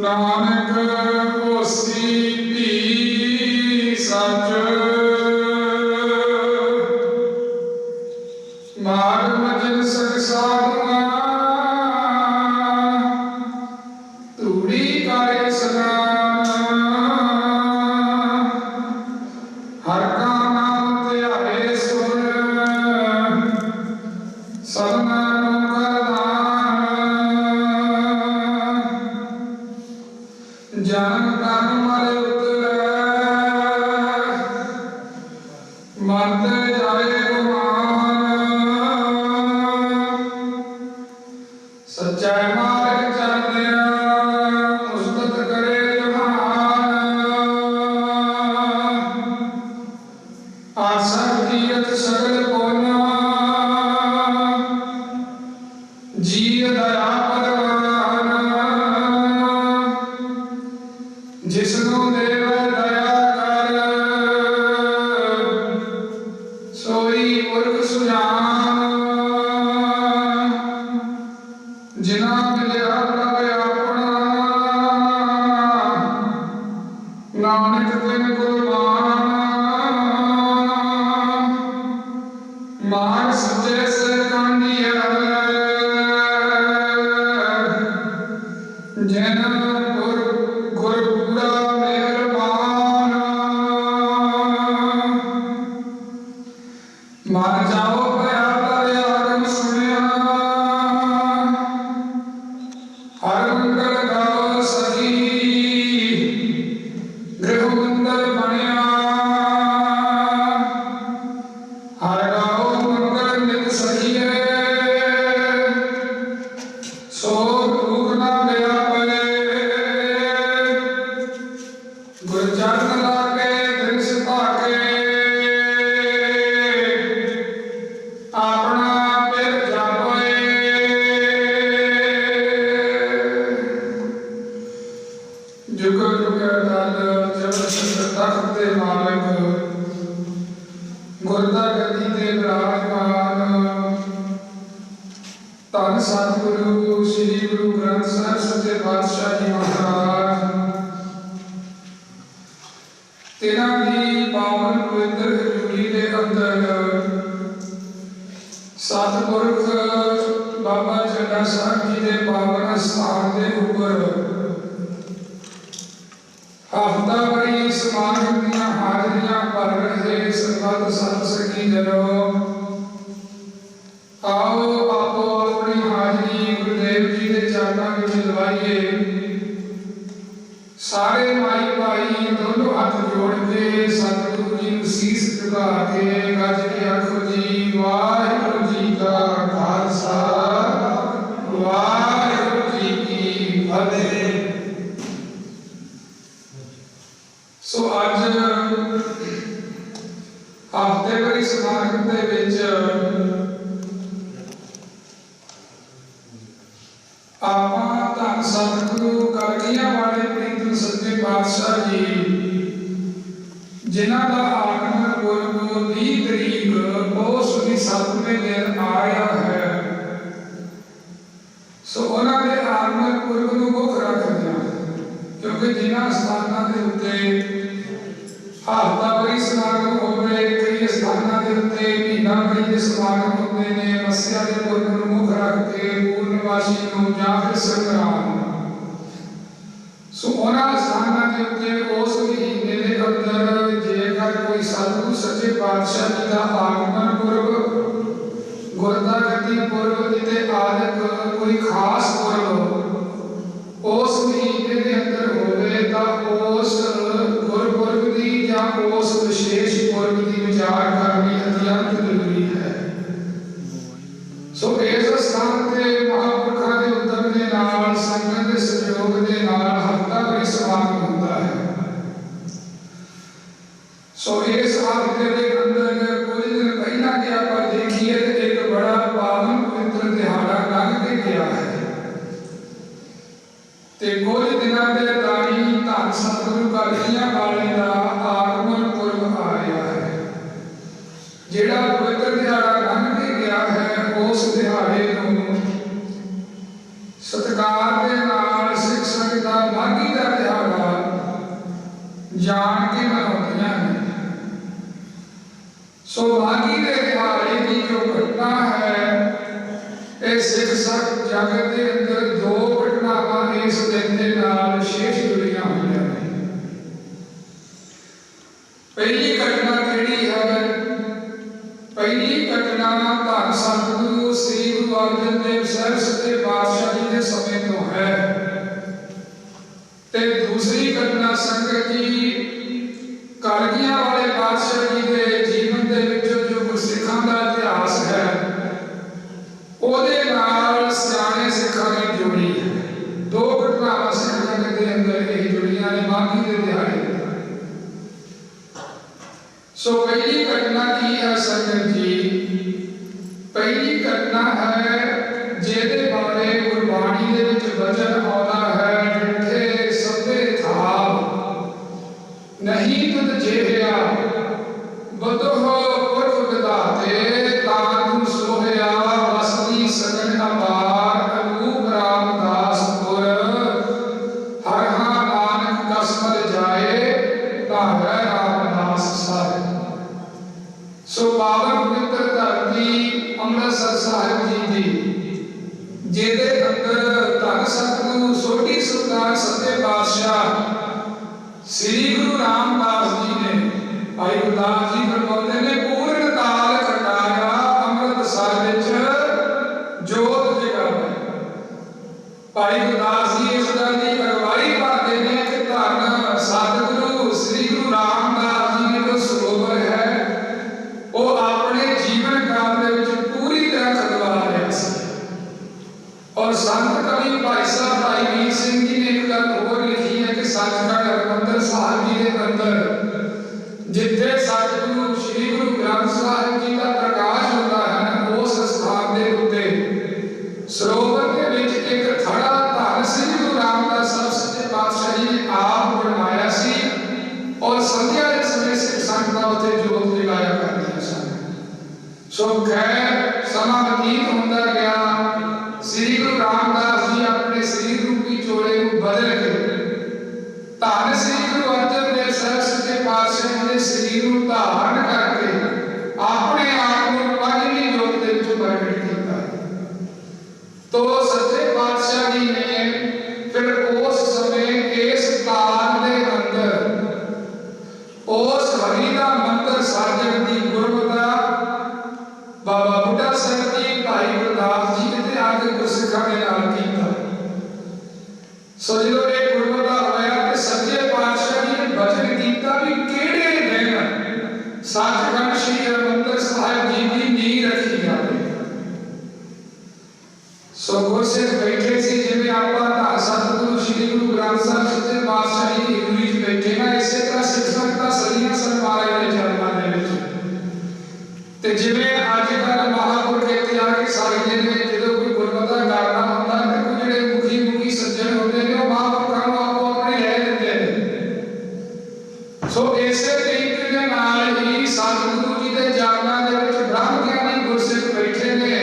नानक होसी भी सच माग मजन सग साधना तूड़ी करे सनान हर का नाम त्यागे सुन सबना जन तन मर उतरै मरते जाए गुमान सच्चा मार्ग चलदिया मुस्बत करे जहान आशा तीरथ सगल कोना जीव दया जिसनु देव दया कर सोई पुरख सुजान जिना मिलिया प्रभ अपना नानक तिन कुर्बान मार सजे से कांडिया जैन मर जाओ प्यार आगम सुनिया हर मंगल गाओ सखी गृह मंगल बनिया हर गाओ मंगल नित सखिए सो दुख ना गया पले गुरचरण लागे दिन सिपाके अपना फिर जापे जुग जुग अटल जब तख्त दे मालिक गुरदा गद्दी ते विराजमान धन सतगुरु श्री गुरु ग्रंथ साहिब सच्चे पातशाह जी महाराज तिन्हां दी पावन पवित्र हजूरी दे अंदर सतपुरख बाबा जड़ा साहब जी के पावन स्थान के उपर हफ्तावारी समागम दीयां हाजरियां भर रहे संगत सत सखी जनों आओ आपो अपनी हाजरी गुरुदेव जी के चरणों में लवाइए सारे माई भाई दोनों हाथ जोड़ के सतगुरु जी को शीश झुका के गज के आखो जी वाहिगुरु जी का खालसा वाहिगुरु जी की फतेह। सो अज हफ्तेवारी समागम दे विच आपां धन सतगुरु कलगियां वाले प्रीतम सच्चे पातशाह जी जिन्हां दा आगमन पुरब 20 तरीक उस भी 7वें दिन आया है। सो उन्हां दे आगमन पुरब नूं मुख रखदे क्योंकि जिन्हां स्थानां दे उत्ते हफ्तावारी समागम होवे कई स्थानां दे उत्ते महीनावारी दे समागम होंदे ने मस्या दे पुरब नूं मुख रख के पूर्णवासी नूं जां फिर संग्राम सो उन्हां स्थानां दे उत्ते उस महीने दे अंदर जेकर कोई सतगुरु सच्चे पातशाह जी का आगमन पुरब गुरदा गद्दी पुरब इते आदक कोई खास पुरब उस महीने के अंदर होवे तां उस गुरपुरब दी जां उस विशेष पुरब दी विचार करनी अत्यंत जरूरी है। सो इस स्थान ते महापुरखां दे उद्यम दे नाल संगत दे सहयोग दे नाल हफ्तावारी समागम होंदा है। सो इस हफ्ते के अंदर कुछ दिन पहला के आप देखिए तो एक बड़ा पावन पवित्र दिहाड़ा लंघ के गया है ते कुछ दिनों के ताई धन सतगुरु कलगियां वाले का आगमन पुरब आया है। जिहड़ा पवित्र दिहाड़ा लंघ के गया है उस दिहाड़े नूं सत्कार दे नाल सिख संगत दा जान के मनाउंदियां ने। सो माघी के दिहाड़े की जो घटना है, ये सिख जगत के अंदर दो घटनावां इस दिन के नाल विशेष जुड़ियां हुई हैं। पहली घटना केड़ी है? पहली घटना धन सतगुरु श्री गुरु अर्जन देव साहब सच्चे पातशाह जी के समय तो है, ते दूसरी घटना संगत जी कलगियां वाले पातशाह जी के जीवन के विच जो गुरसिखां का इतिहास है, ओहदे नाल सियाणे सिखां ने जोड़ी है। दो घटनावां सिख जगत के अंदर यही जुड़ियां ने माघी के दिहाड़े। सो पहली घटना की है संगत जी? पहली घटना है जेदे बारे गुरबाणी दे विच वचन आउंदा है, डिठे सभे थाव नहीं तुद जेहिया बदोह पुरख विधाते, तां तू सोहिया वसदी सगन अपार, अनूप रामदास पुर हरहा नानक कसमल जाए, ताहै रामदास साहिब। सो पावन पवित्र धरती अमृतसर साहिब जी दी, जेदे अंदर धन सतगुरु सोढ़ी सुल्तान सच्चे पातशाह श्री गुरु रामदास जी ने, भाई गुरदास जी फरमाते ने, पूर्ण काल खंडाया अमृतसर विच जोत जगाई। भाई गुरदास जी इस गल की अगवाई करते हैं कि धन सतगुरु श्री गुरु रामदास जी ने जो सरोवर है वो अपने जीवन काल दे विच पूरी तरह खदवा रहा सी। और संत कवि भाई साहब भाई वीर सिंह जी ने एक गल होर लिखी है कि सचखंड हरमंदर साहिब जी के अंदर जिथे सतगुरु श्री गुरु ग्रंथ साहिब जी का प्रकाश होता है, उस स्थान के उत्ते सरोवर के विच एक थड़ा धन श्री गुरु रामदास साहब सच्चे पातशाह जी ने आप बनवाया सी, और संध्या के समय सिख संगतां उत्ते जोत जगाया करदियां सन। सो खैर समा बतीत होंदा गया, श्री गुरु रामदास जी अपने शरीर रूपी चोले को बदल के धन श्री गुरु अर्जन देव साहब सच्चे पातशाह जी के शरीर को धारण करके अपने आप को पंजवीं जोत दे विच प्रगट किया। तो सच्चे पातशाह जी ने फिर उस समय इस काल के अंदर उस हरि का मंदिर साजन की गुरमता बाबा बुढ़ा साहब जी, भाई गुरदास जी ने आके गुरसिखां दे नाल कीता। सो जो ये गुरमता होया ते सच्चे पातशाह जी ने वचन कीता भी किहड़े दिन सचखंड श्री हरमंदिर साहिब जी की नींह रखी जाए। सो गुरसिख बैठे सी जिवें आपां धन सतगुरु श्री गुरु ग्रंथ साहिब सच्चे पातशाह जी की हजूरी च बैठे ना, इसे तरह सिख संगतां सदियां सरमाए दे चरणां दे विच ते जिवें अजकल महापुरख इत्थे आके सारे ने जो कोई गुरमता करना होंदा ते कोई जिहड़े मुखी मुखी सज्जन होंदे ने, महापुरखां नूं आपो अपने ले दिंदे ने। सो इसे तरीके दे नाल ही सतगुरु जी दे चरणां दे विच ब्रह्म ज्ञानी गुरसिख बैठे ने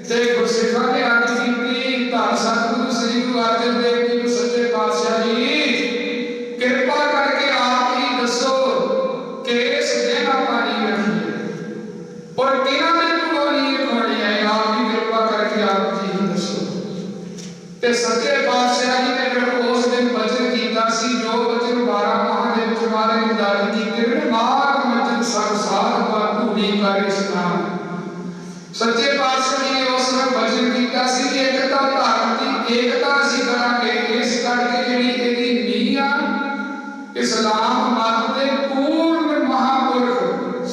ते गुरसिखां ने अर्ज कीती, धन सतगुरु श्री गुरु अर्जन देव जी नूं सच्चे पातशाह जी किरपा करके आप ही दसो कि इस दिन आपां नींह रखीए और किना ने कोलों नींह रखवानी है, आप ही किरपा करके आप जी ही दसो। ते सच्चे पातशाह जी ने फिर उस दिन वचन कीता सी, जो वचन 12 माह दे विच मारे निधान कीते ने, माघ मचन सब साध पर धूड़ी कर स्नान। सच्चे पातशाह जी ने उस दिन वचन कीता सी कि एक तां धर्म दी एकता असीं करांगे, इस करके जिहड़ी इहदी नींह आ इस्लाम मत दे पूर्ण महापुरख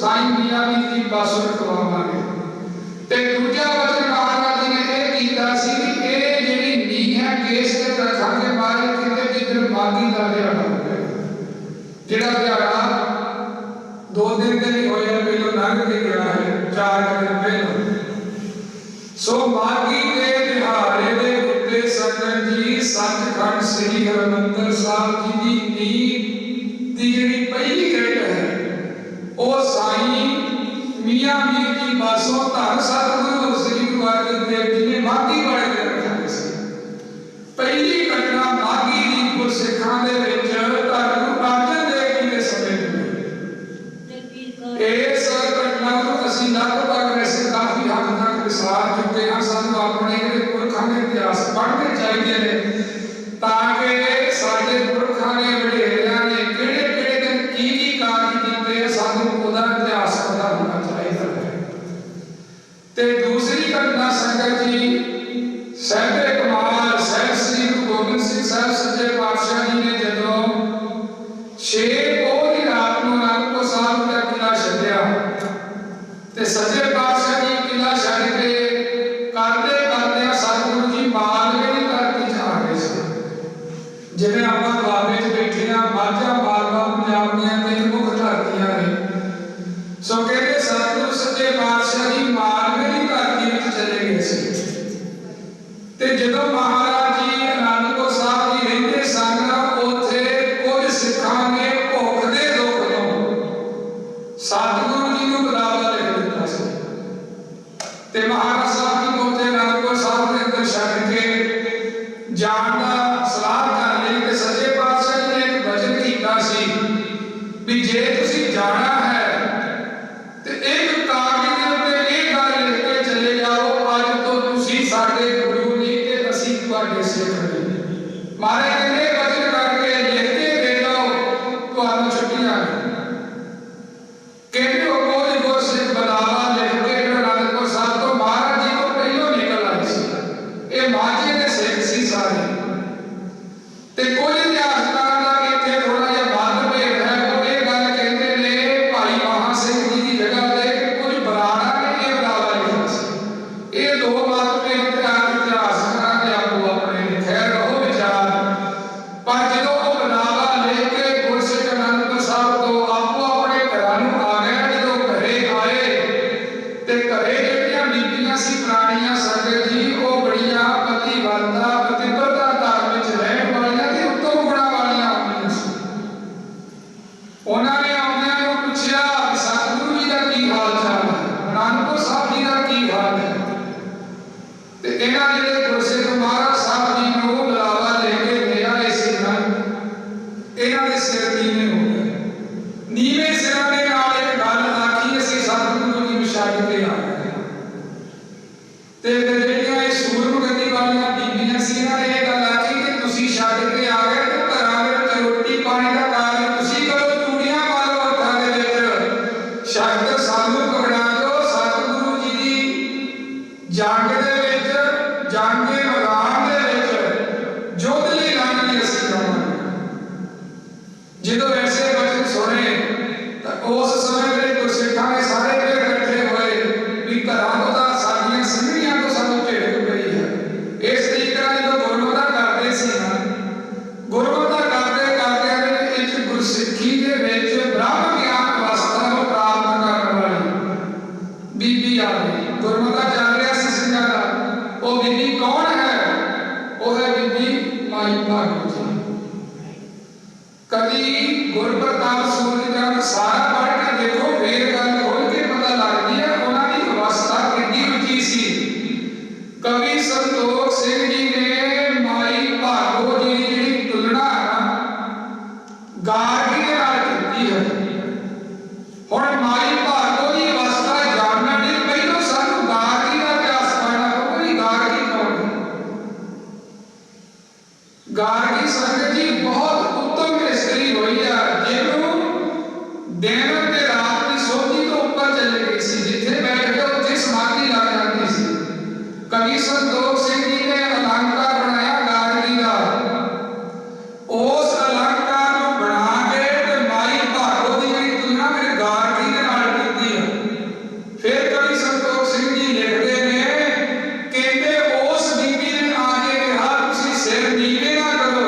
साईं मियां मीर जी पासों रखवावांगे। ते दूजा वचन महाराज जी ने यह कीता सी कि ये जिहड़ी नींह है केस ते रखांगे मारे किते जिधर माघी दा दिहाड़ा होवे, जिहड़ा दिहाड़ा 2 दिन दे नहीं होया, पहलों लंघ के गया है 4 दिन पहलों। सो माघी के दिहाड़े दे उत्ते संगत जी सचखंड श्री हरमंदिर साहिब जी दी नींह दी जिहड़ी पहली गट है वो साईं मियां मीर जी पासों धन सतगुरु श्री गुरु अर्जन देव जी ने माघी वाले दिन रखाई सी। पहली घटना माघी दी गुरसिखां दे विच धन गुरु अर्जन देव जिवें आपां दुआबे च बैठे हाँ, माझा मालवा पंजाब दियां तीन मुख धरतियां ने। सो कहते सतगुरु सच्चे पातशाह जी मालवे की धरती में चले गए सी ते जदों महाराज जी आनंदपुर साहब जी रहिंदे सन, उत्थे कुछ सिखां ने भुख दे दुख तों सतगुरु जी नूं बुलावा लिख दिता सी ते महाराज साहब जी को उत्थे आनंदपुर साहब दे अंदर छड्ड के जाण दा सलाह कर लई ते सच्चे पातशाह जी ने एक वचन कीता सी भी जे तुसीं जाना है ते एक कागज दे उत्ते इह गल लिख के चले जाओ, अज तो तुसीं साडे गुरु नहीं ते असीं तुहाडे सिख नहीं। महाराज कहंदे वचन करके लिख के दे जाओ, तुहानूं छुट्टियां नहीं। कहंदे ओ कोई गुरसिख बुलावा लिख के आनंदपुर साहब तो महाराज जी को पहलों निकल आई सी। ये माझे दे सिख सी सारे ते कोई इतिहासकारां दा इत्थे थोड़ा जिहा मतभेद है। वो ये गल कहंदे ने भाई महा सिंह जी की जगह ते कुछ बराड़ा ने ये बुलावा लिखा सी। ये दो मतभेद इतिहासकारां दे आपो अपने ने, खैर रहो विचार। पर जदों वो बुलावा लिख के गुरसिख आनंदपुर साहब तो आपो अपने घरां नूं आ गए, जदों घरे आए ते घरे ਜਿਹੜੀਆਂ ਬੀਬੀਆਂ ਸੀ ਪੁਰਾਣੀਆਂ ਸੰਗਤ ਜੀ, ਉਹ ਬੜੀਆਂ ਪਤੀਵਰਤਾ ਪਤਿਵਰਤਾ ਧਰਮ ਵਿੱਚ ਰਹਿਣ ਵਾਲੀਆਂ ਤੇ ਉੱਤਮ ਗੁਣਾਂ ਵਾਲੀਆਂ ਹੁੰਦੀਆਂ ਸੀ। ਉਹਨਾਂ ਨੇ ਆਉਂਦਿਆਂ ਨੂੰ ਪੁੱਛਿਆ ਕਿ ਸਤਿਗੁਰੂ ਜੀ ਦਾ ਕੀ ਹਾਲ ਚਾਲ ਹੈ, ਆਨੰਦਪੁਰ ਸਾਹਿਬ ਜੀ ਦਾ ਕੀ ਹਾਲ ਹੈ। ਤੇ ਇਹਨਾਂ ਜਿਹੜੇ ਗੁਰਸਿੱਖ ਮਹਾਰਾਜ ਸਾਹਿਬ ਜੀ ਨੂੰ ਬੁਲਾਵਾ ਲੈ ਕੇ ਦੇ ਆਏ ਸੀ ਨਾ, ਇਹਨਾਂ ਦੇ ਸਿਰ ਨੀਵੇਂ ਹੋ ਗਏ। ਨੀਵੇਂ ਸਿਰਾਂ ਦੇ ਨਾਲ ਇੱਕ ਗੱਲ ਆਖੀ, ਅਸੀਂ ਸਤਿਗੁਰੂ ਜੀ ਨੂੰ ਛੱਡ ਕੇ ਆ ਗਏ। ਤੇ ਫਿਰ ਜਿਹੜੀਆਂ ਇਹ ਸੂਰਮਗਤੀ ਵਾਲੀਆਂ ਬੀਬੀਆਂ ਸੀ, ਇਹਨਾਂ ਨੇ ਇਹ ਗੱਲ ਆਖੀ ਕਿ ਤੁਸੀਂ ਛੱਡ ਕੇ ਆ ਗਏ ਤੇ ਘਰਾਂ ਦੇ ਵਿੱਚ ਰੋਟੀ ਪਾਣੀ ਦਾ ਕਾਰਜ ਤੁਸੀਂ ਕਰੋ, ਚੂੜੀਆਂ ਪਾ ਲਓ ਹੱਥਾਂ ਦੇ ਵਿੱਚ, ਸ਼ਰਤ ਸਾਨੂੰ ਪਕੜਾ ਦਿਓ। ਸਤਿਗੁਰੂ ਜੀ ਦੀ ਜੰਗ ਦੇ ਵਿੱਚ, ਜੰਗੇ ਮੈਦਾਨ ਦੇ ਵਿੱਚ ਯੁੱਧ ਲਈ ਲੰਘ ਕੇ ਅਸੀਂ ਜਾਵਾਂਗੇ। ਜਦੋਂ ਐਸੇ ਵਚਨ ਸੁਣੇ ਤਾਂ ਉਸ ਸਮੇਂ ਜਿਹੜੇ ਗੁਰਸਿੱਖਾਂ ਨੇ ਸਾਰੇ ਫਿਰ ਇਕੱਠੇ ਹੋਏ ਵੀ ਘਰਾਂ ਤੋਂ ਤਾਂ ਸਾਡੀਆਂ ਸਿੰਘਣੀਆਂ ਤੋਂ ਸਾਨੂੰ ਝਿੜਕ ਪਈ ਹੈ। ਇਸ ਤਰੀਕੇ ਨਾਲ ਜਦੋਂ ਗੁਰਮਤਿ ਕਰਦੇ ਸੀ ਨਾ, ਗੁਰਮਤਿ ਕਰਦੇ ਕਰਦੇ ਦੇ ਵਿੱਚ ਗੁਰਸਿੱਖੀ ਦੇ ਵਿੱਚ ਬ੍ਰਹਮ ਗਿਆਨ ਅਵਸਥਾ ਨੂੰ ਪ੍ਰਾਪਤ ਕਰਨ ਵਾਲੀ ਬੀਬੀ ਆ ਗਈ। ਗੁਰਮਤਿ ਚੱਲ ਰਿਹਾ ਸੀ ਸਿੰਘਾਂ ਦਾ। ਉਹ ਬੀਬੀ ਕੌਣ ਹੈ? ਉਹ ਹੈ ਬੀਬੀ ਮਾਈ ਭਾਗੋ ਜੀ। कभी गुरप्रताप सूरज ग्रंथ सारा पढ़ के देखो, फिर गल खोल के पता लगती है उन्होंने अवस्था कितनी ऊंची सी। कवि संतोख सिंह जी ने माई भागो जी की तुलना गार्गी के नाल कीती है। हुण माई भागो की अवस्था जानने लई पहलों सानू गार्गी का इतिहास पढ़ना पਊਗਾ कि गार्गी कौन है। गार्गी संगत जी बहुत उत्तम स्त्री हुई है, जिन्हों दिन ते रात की सोची तो ऊपर चले गई सी, जिथे बैठ के उत्थे समाधि लग जाती सी। कवि संतोख सिंह जी ने अलंकार बनाया गार्गी का। उस अलंकार को बना के ते माई भागो दी जिहड़ी तुलना मेरे गार्गी दे नाल कीती है। फिर कवि संतोख सिंह जी लिखते ने, कहते उस बीबी ने आके कहा तुसीं सिर नीवे ना करो,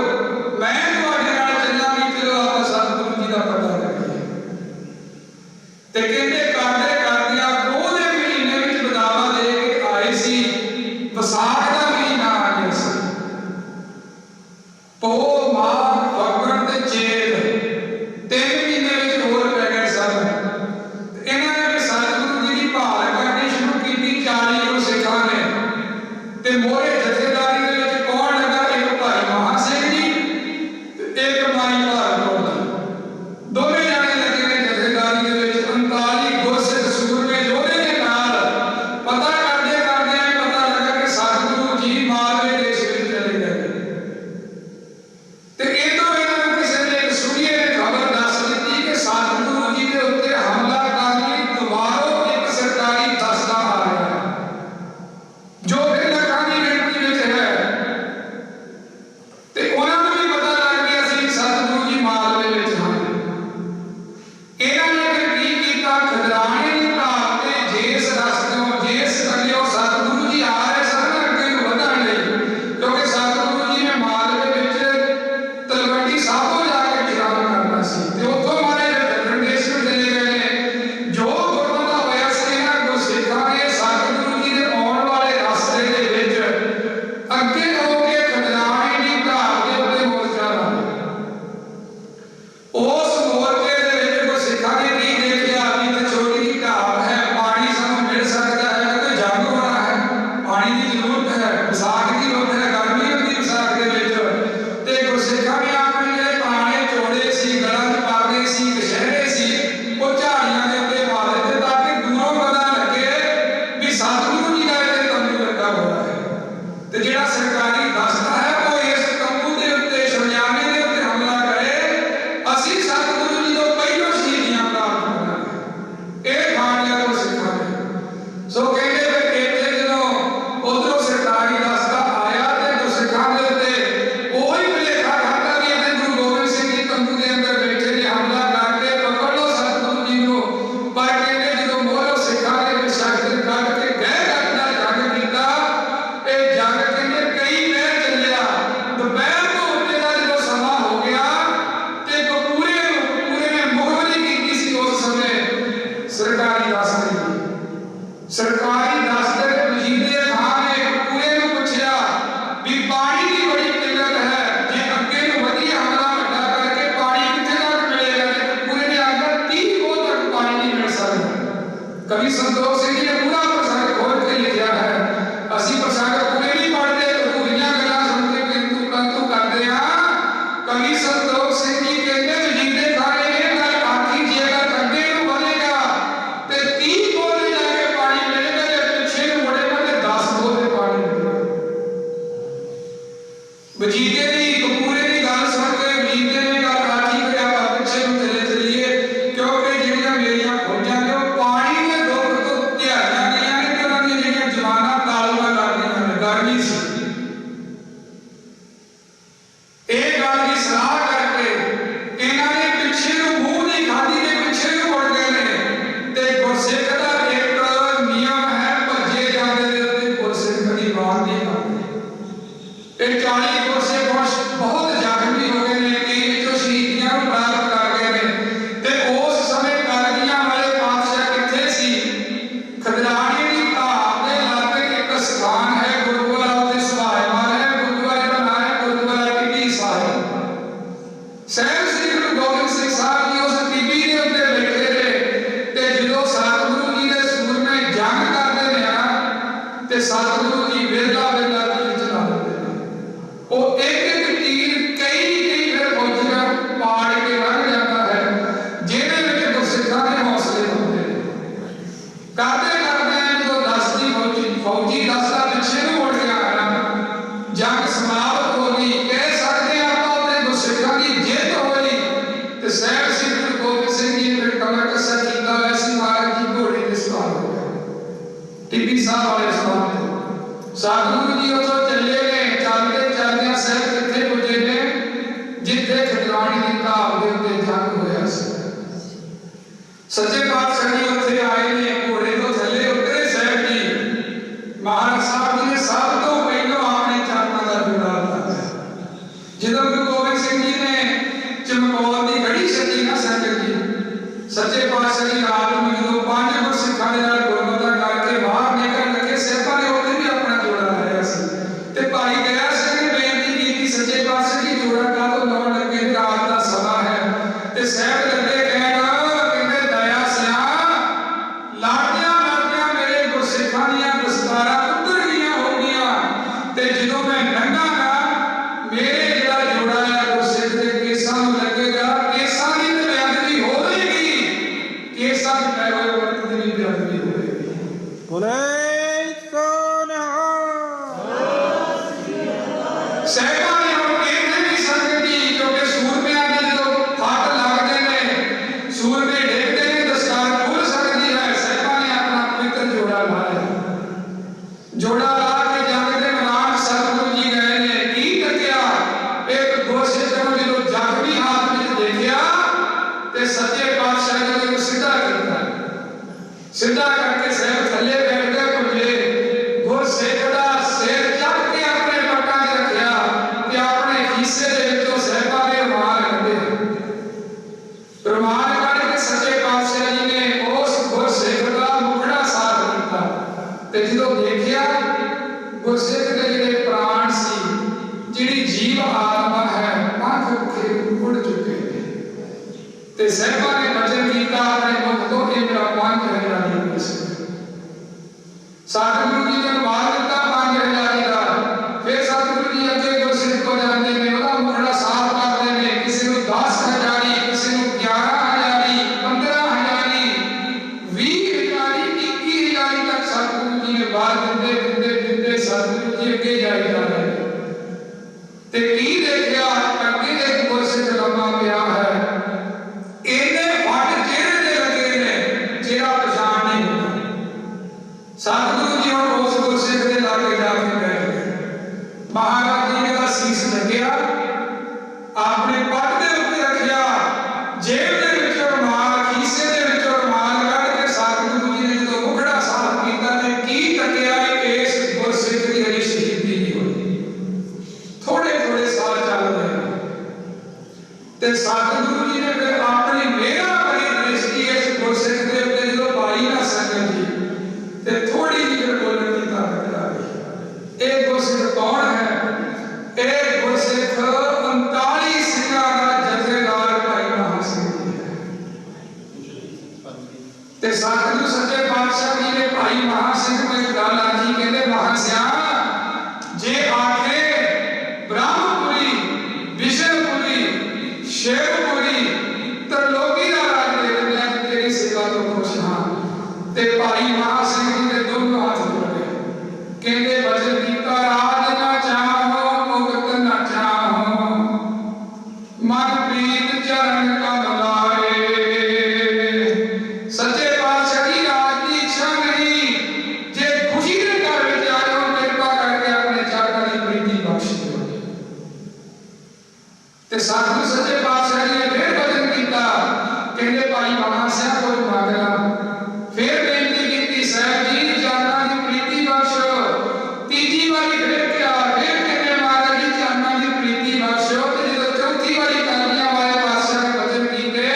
मैं तुहाडे नाल चलांगी, चलो आप सतगुरु जी का पता करिए। ते कहते करदे करदियां पौह दे महीने विच बदावा दे के आए सी। विसाख दा महीना आ गया सी। पौह माघ फगण ते चेत 3 महीने विच होर पै गए सन। इन्हां ने भी सतगुरु जी की भाल करनी शुरू कीती। 40 गुरसिखां ने ते मोहरे जथेदारी दे विच कौन लगा? एक भाई महा सिंह जी ते एक माई भागो जी। दोवें जाने लगे ने जथेदारी दे विच। 39 गुरसिख सूरमे जोधे दे नाल पता करदे करदे पता लगा कि सतगुरु जी मालवे देश विच चले गए। ते इधरों इन्हां नूं किसी ने एक कवि संतोख सिंह जी ने पूरा प्रसंग खोल के लिखा है। ਅਸੀਂ प्रसंग पूरे नहीं पढ़ते, पूरियां गल्लां सुन के किंतु परंतु करते हैं। कवि संतोख सिंह जी कहते वजीदे खाने ये गल आखी जे अगर अगे ਨੂੰ ਵਧੇਗਾ ਤੇ 30 ਕੋਲੇ ਜਾ ਕੇ ਪਾਣੀ ਮਿਲੇਗਾ, ਜੇ ਪਿੱਛੇ ਨੂੰ ਮੁੜੇਗਾ ਤੇ 10 ਕੋਲੇ ਪਾਣੀ ਮਿਲੇਗਾ। ਵਜੀਦੇ ਦੀ ਕਪੂਰੇ ਦੀ ਗੱਲ ਸੁਣ ਕੇ ਵਜੀਦੇ ਨੇ ਗੱਲ ਆਖੀ ਕਿ ਆਪਾਂ ਪਿੱਛੇ ਨੂੰ ਚਲੇ ਚਲੀਏ, ਕਿਉਂਕਿ ਜਿਹੜੀਆਂ ਮੇਰੀਆਂ ਫੌਜਾਂ ਨੇ ਉਹ ਪਾਣੀ ਦੇ ਦੁੱਖ ਤੋਂ ਧਿਆਈਆਂ ਗਈਆਂ ਨੇ ਤੇ ਉਹਨਾਂ ਦੀਆਂ ਜਿਹੜੀਆਂ ਜਵਾਨਾਂ ਤਾਲੂਆਂ ਕਰਦੀਆਂ ਨੇ, ਗਰਮੀ ਸੀ। ਇਹ ਗੱਲ ਦੀ ਸਲਾਹ ਕਰਕੇ ਇਹਨਾਂ ਨੇ ਪਿੱਛੇ ਨੂੰ ਮੂੰਹ ਨਹੀਂ ਖਾਦੀ ਤੇ ਪਿੱਛੇ ਨੂੰ ਮੁੜ ਗਏ ਨੇ। ਤੇ ਗੁਰਸਿੱਖ ਦਾ ਇੱਕ ਨਿਯਮ ਹੈ, ਭੱਜੇ ਜਾਂਦੇ ਦੇ ਉੱਤੇ ਗੁਰਸਿੱਖ ਕਦੀ ਵਾਰ ਨਹੀਂ ਖਾਂਦੇ। ਇਹ 40 ਗੁਰਸਿੱਖ बहुत जागृति हो गए ने कि जो शहीदियां प्राप्त कर गए ने। ते उस समय करगियां वाले पातशाह किथे सी? खदराने की धाम के लागे एक स्थान है, गुरुद्वारा उत्ते सुभाएमान है। गुरुद्वारे का नाम है गुरुद्वारा टिब्बी साहिब। साहिब श्री गुरु गोबिंद सिंह साहब जी उस टिब्बी के उत्ते बैठे रहे ते जो सतगुरु जी के सूर में जंग करते ने ना ते सतगुरु जी वेला वेला तीर चला देते ने। वो एक फौजी दसदा पिछे नूं मुड़ गया, जंग समाप्त हो गई। कह सकते हैं आप अपने गुरसिखां की जित होई ते साहिब श्री गुरु गोबिंद सिंह जी ने कमर कसा कीता, वैसी महाराज जी घोड़े ते सवार हो गए टिब्बी साहब वाले स्थान ते। सतगुरु जी उत्थों चले ने, चलदे चलदे साहिब किथे पुजे ने जिथे खदरानी दी धाम दे उत्ते जंग होया सी। सच्चे पातशाह जी उत्थे आए ने, घोड़े तो थल्ले उतरे साहिब जी। महाराज साहब जी ने सब तो पहले अपने चरणों का जोड़ा लाया। ਜਦੋਂ ਗੁਰੂ ਗੋਬਿੰਦ ਸਿੰਘ ਜੀ ਨੇ ਚਮਕੌਰ ਦੀ ਗੜੀ ਛੱਡੀ ਨਾ ਸੰਗਤ ਜੀ, ਸੱਚੇ ਪਾਤਸ਼ਾਹ ਜੀ ਰਾਤ ਨੂੰ ਜਦੋਂ 5 ਗੁਰਸਿੱਖਾਂ ਦੇ ਨਾਲ ਗੁਰਮਤਿ ਕਰਕੇ ਬਾਹਰ ਨਿਕਲਣ ਲੱਗੇ, ਸਾਹਿਬਾਂ ਨੇ ਉੱਥੇ ਵੀ ਆਪਣਾ ਜੋੜਾ ਲਾਇਆ ਸੀ। ਤੇ ਭਾਈ ਦਇਆ ਸਿੰਘ ਨੇ ਬੇਨਤੀ ਕੀਤੀ, ਸੱਚੇ ਪਾਤਸ਼ਾਹ ਜੀ ਜੋੜਾ ਕਾਹਤੋਂ ਲਾਉਣ ਲੱਗੇ? ਰਾਤ ਦਾ ਸਮਾਂ ਹੈ। ਤੇ ਸਾਹਿਬ ਲੱਗੇ ਕਹਿਣ, ਕਹਿੰਦੇ ਦਇਆ ਸਿਆ ਲਾੜਿਆਂ ਲਾੜਿਆਂ ਮੇਰੇ ਗੁਰਸਿੱਖਾਂ ਦੀਆਂ ਦਸਤਾਰਾਂ ਉਤਰ ਗਈਆਂ ਹੋ ਗਈਆਂ ਤੇ ਜਦੋਂ ਮੈਂ ਲੰਘਾਂਗਾ ਮੇਰੇ ਜਿਹੜਾ ਜੋੜਾ ਹੈ ਗੁਰਸਿੱਖ ਦੇ ਕੇਸਾਂ ਨੂੰ ਲੱਗੇਗਾ, ਕੇਸਾਂ ਦੀ ਤੇ ਬੇਅਦਬੀ ਹੋਵੇਗੀ, ਕੇਸਾਂ ਦੀ ਪੈ ਹੋਏ ਵਰਤ ਦੀ ਬੇਅਦਬੀ ਹੋਵੇਗੀ। ਬੋਲੇ ਸਹਿਬਾਂ ਨੇ ਹੁਣ ਇੱਥੇ ਵੀ ਸੰਗਤ ਜੀ, ਕਿਉਂਕਿ ਸੂਰਮਿਆਂ ਦੇ ਜਦੋਂ ਹੱਥ ਲੱਗਦੇ ਨੇ, ਸੂਰਮੇ ਡੇਗਦੇ ਨੇ, ਦਸਤਾਰ ਖੁੱਲ ਸਕਦੀ ਹੈ। ਸਹਿਬਾਂ ਨੇ ਆਪਣਾ ਪਵਿੱਤਰ ਜੋੜਾ ਲਾ ਲਿਆ। जोड़ा ला के जंग के मैदान सतगुरु जी गए ने। की तकिया एक गुरसिख नूं जो जख्मी हाथ में देखिया ते सच्चे पातशाह जी ने सीधा किया, सीधा करके साहिब थल्ले बैठ गए। पुजे गुरसिख दा सिर चक के अपने पट्टां ते रखिया ते अपने खीसे दे विचों साहिबां ने रुमाल कढे। रुमाल कढ के सच्चे पातशाह जी ने उस गुरसिख दा मुखड़ा साफ कीता ते ਜਦੋਂ ਦੇਖਿਆ गुरसिख के जिहड़े प्राण सी, जिहड़ी जीव आत्मा है, पंख उड़ चुके हैं। ते साहिबां ने वचन कीता अपने मुख तो कि मेरा 5000 गुरसिख। सतगुरु जी ने मार दिता 5000 का। फिर सतगुरु जी अगे गुरसिख को जाते ने, ਉਹਦਾ ਮੁਖੜਾ साफ करते ने। किसी ਨੂੰ 10,000, किसी ਨੂੰ 11,000, 15,000, 20,000, 21,000 तक सतगुरु जी ने मार दिते। सतगुरु जी अगे जाई जा रहे ते की देखिया अगे एक गुरसिख लम्मा पिया है। इन्ने फट चेहरे ते लगे ने, चेहरा पछाण नहीं होता। सतगुरु जी हुण उस गुरसिख दे लागे जाके बैठ गए। महाराज जी ने दा सीस लग्या, अपने पट दे उत्ते रखिया, जेब दे विचों रुमाल, खीसे दे विचों रुमाल कढ के सतगुरु जी ने जदों मुखड़ा साफ कीता ते की तकिया इस गुरसिख दी हरी शहीदी नहीं होई। थोड़े थोड़े साल चल रहे ते सतगुरु जी ने फिर अपनी मेहरा भरी दृष्टि इस गुरसिख दे उत्ते जदों पाई ना संगत जी, ते थोड़ी जी फिर बोलण दी ताकत आ गई। ये गुरसिख कौन है? ये गुरसिख 39 सिंघां दा जथेदार भाई महा सिंह जी है। ते सतगुरु सच्चे पातशाह शेरपुरी त्रिलोकी का राज दे दिंदे आ तेरी सेवा तो खुश हां। ते भाई महा सिंह जी दे दोनों हाथ जोड़ गए, कहंदे वचन कीता राज ना चाहो मुक्त ना चाहो, मन प्रीत चरण कमल लाए। सच्चे पातशाह की राज की इच्छा नहीं, जे खुशी दे घर विच आयो कृपा करके अपने चरणों की प्रीति बख्श दो। ते सतगुरु सच्चे पातशाह जी ने फिर वचन कीता, कहंदे भाई महा सिंह कोई मंग ला। फिर बेनती की साहब जी चरणों की प्रीति बख्श। तीजी बारी फिर क्या, फिर कहने महाराज जी चरणों की प्रीति बख्शो। तो जो चौथी बारी कलियां वाले पातशाह ने वचन कीते,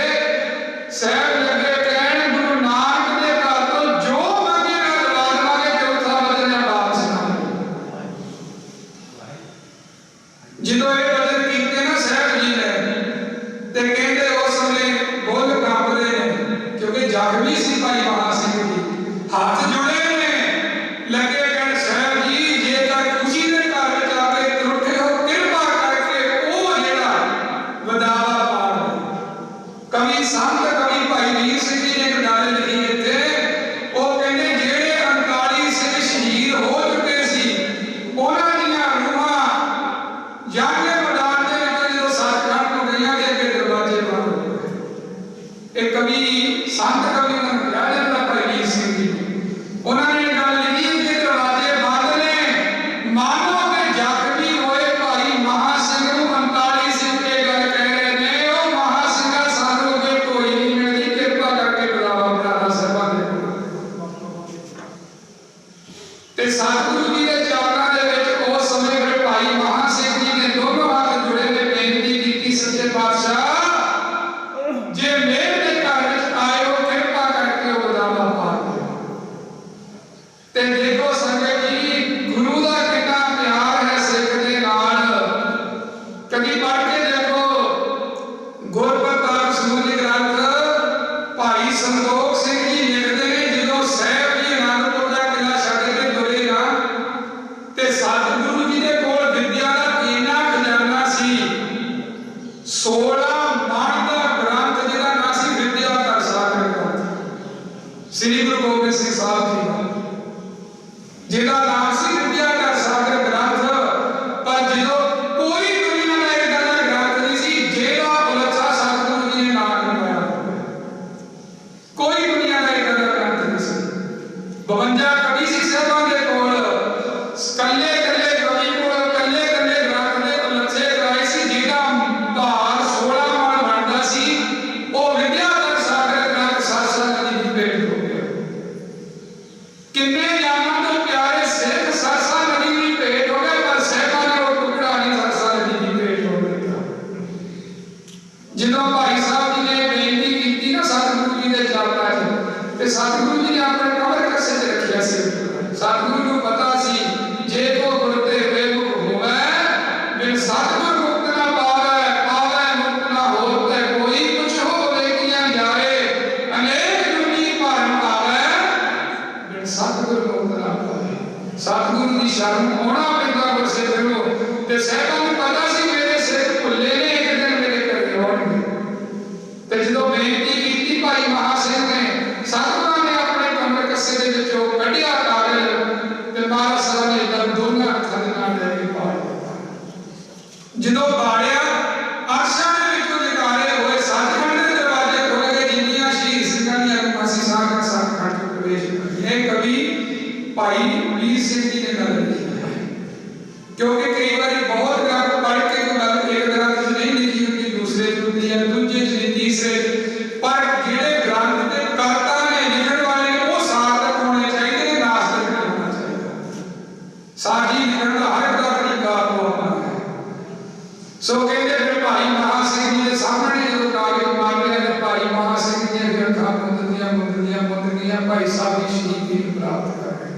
साहब लगे कहन गुरु नानक दे घर तो जो मंगेगा दवा देवांगे। चौथा वचन है वापस ना जो ये वचन कीते ना साहब जी ने, ते कहंदे उस समय बोल कांपदे ने, क्योंकि जख्मी सी भाई महा सिंह जी। हाथ जुड़े ने, लगे कहन साहब जी जेकर खुशी दे घर विच आके त्रुटे हो कृपा करके ओ जेड़ा वदावा पाड़ दे। कवि संत कवि भाई वीर सिंह जी ने एक गल लिखी इत्थे, ओ कहंदे जेड़े 39 सिख शहीद हो चुके सी उन्हां दीयां रूहां जंग दे मैदान दे विच जो सचखंड नूं गईयां दे अगे दरवाजे बंद हो गए। एक कवि संत कवि उन्हां नूं कहा जांदा भाई वीर सिंह जी, उन्होंने गल लिखी कि दरवाजे बंद ने, मानो कि जख्मी होए भाई महा सिंह नूं 39 सिख ये गल कह रहे ने, ओ महा सिंह सानू अगे कोई नहीं मिलदी, कृपा करके बुलावा भरावा सभा दे। ते सतगुरु जी दे चरणों दे विच उस समय फिर भाई महा सिंह जी ने दोनों हाथ जुड़े ने बेनती की, सच्चे पातशाह जे मेरे दे घर विच आयो कृपा करके ओ वदावा पा दे। ते देखो संगत जी गुरु दा कितना प्यार है सिख दे नाल। कभी पढ़ के देखो गुरप्रताप सूरी ग्रंथ भाई संतोख सिंह जी लिखते हैं, जो साहब जी आनंदपुर का किला छड्ड के तुरे ना, ते सतगुरु जी दे कोल विद्या दा इन्ना खजाना सी। 16 मन दा ग्रंथ जिहदा नाम सी विद्या का सागर ग्रंथ, श्री गुरु गोबिंद सिंह साहब जी का जिहदा नाम सी विद्या का सागर ग्रंथ। पर जो कोई दुनिया में इदां दा ग्रंथ नहीं सी जेड़ा उलझा सतगुरु जी ने नाम करवाया। कोई दुनिया में इदां दा ग्रंथ नहीं सी। 52 कवि सी साहबां दे कोल, कल्ले कल्ले कवि कोल कल्ले कल्ले ग्रंथ दे उलझे कराए सी, जेड़ा भार 16 मन बनदा सी ओ विद्या का सागर ग्रंथ सरसा नदी दी भेंट हो गया। किन्ने जाना तो प्यारे सिख सरसा नदी की भेंट हो गए, पर साहिबां ने वो टुकड़ा नहीं सरसा नदी की भेंट हो गया। जिदों भाई साहब जी ने बेनती की ना सतगुरु जी के चरणों च, ते सतगुरु जी ने अपने कमर कसे च रखिया सी। सतगुरु नूं पता सी जे को गुर ते बेमुख होवे बिन सतगुर मुक्त ना पावे, पावे मुक्त ना होत कोई, कुछ हो लेकियां जाए अनेक दुनी भरम आवे बिन सतगुर मुक्त ना पावे। सतगुरु की शरण होना पैंदा गुरसिख नूं। ते साहिबां नूं पता सी मेरे सिख भुल्ले ने एक दिन मेरे घरे आउणगे। ते जदों बेनती कीती भाई महा सिंह ने, सतगुरां ने अपने कमर कसे दे विचों कढिया कागज ते महाराज साहब ने इधर दोनों हत्थां दे नाल ले के पाड़ दित्ता। जदों पाड़िया अरशां दे विचों जगारे होए सचखंड दे दरवाजे खुल गए, जिन्नियां शहीद सिंघां दी अरमासी साहब ने सचखंड च प्रवेश किया। ये कवि भाई वीर सिंह जी ने गल लिखी है, क्योंकि कई बार बहुत ग्रंथ पढ़ के कोई गल एक ग्रंथ च नहीं लिखी होती, दूसरे च होती है, दूजे च नहीं, तीसरे पर जिहड़े ग्रंथ दे कर्ता ने लिखण वाले वो सार्थक होने चाहिए, नास्तिक नहीं होना चाहिए। साडी लिखण दा हर एक दा तरीका आपो अपना है। सो कहते फिर भाई महा सिंह जी के सामने जो कागज मांगे ते भाई महा सिंह जी ने अखां मुंददियां भाई साहब की शहीदी प्राप्त कर गए।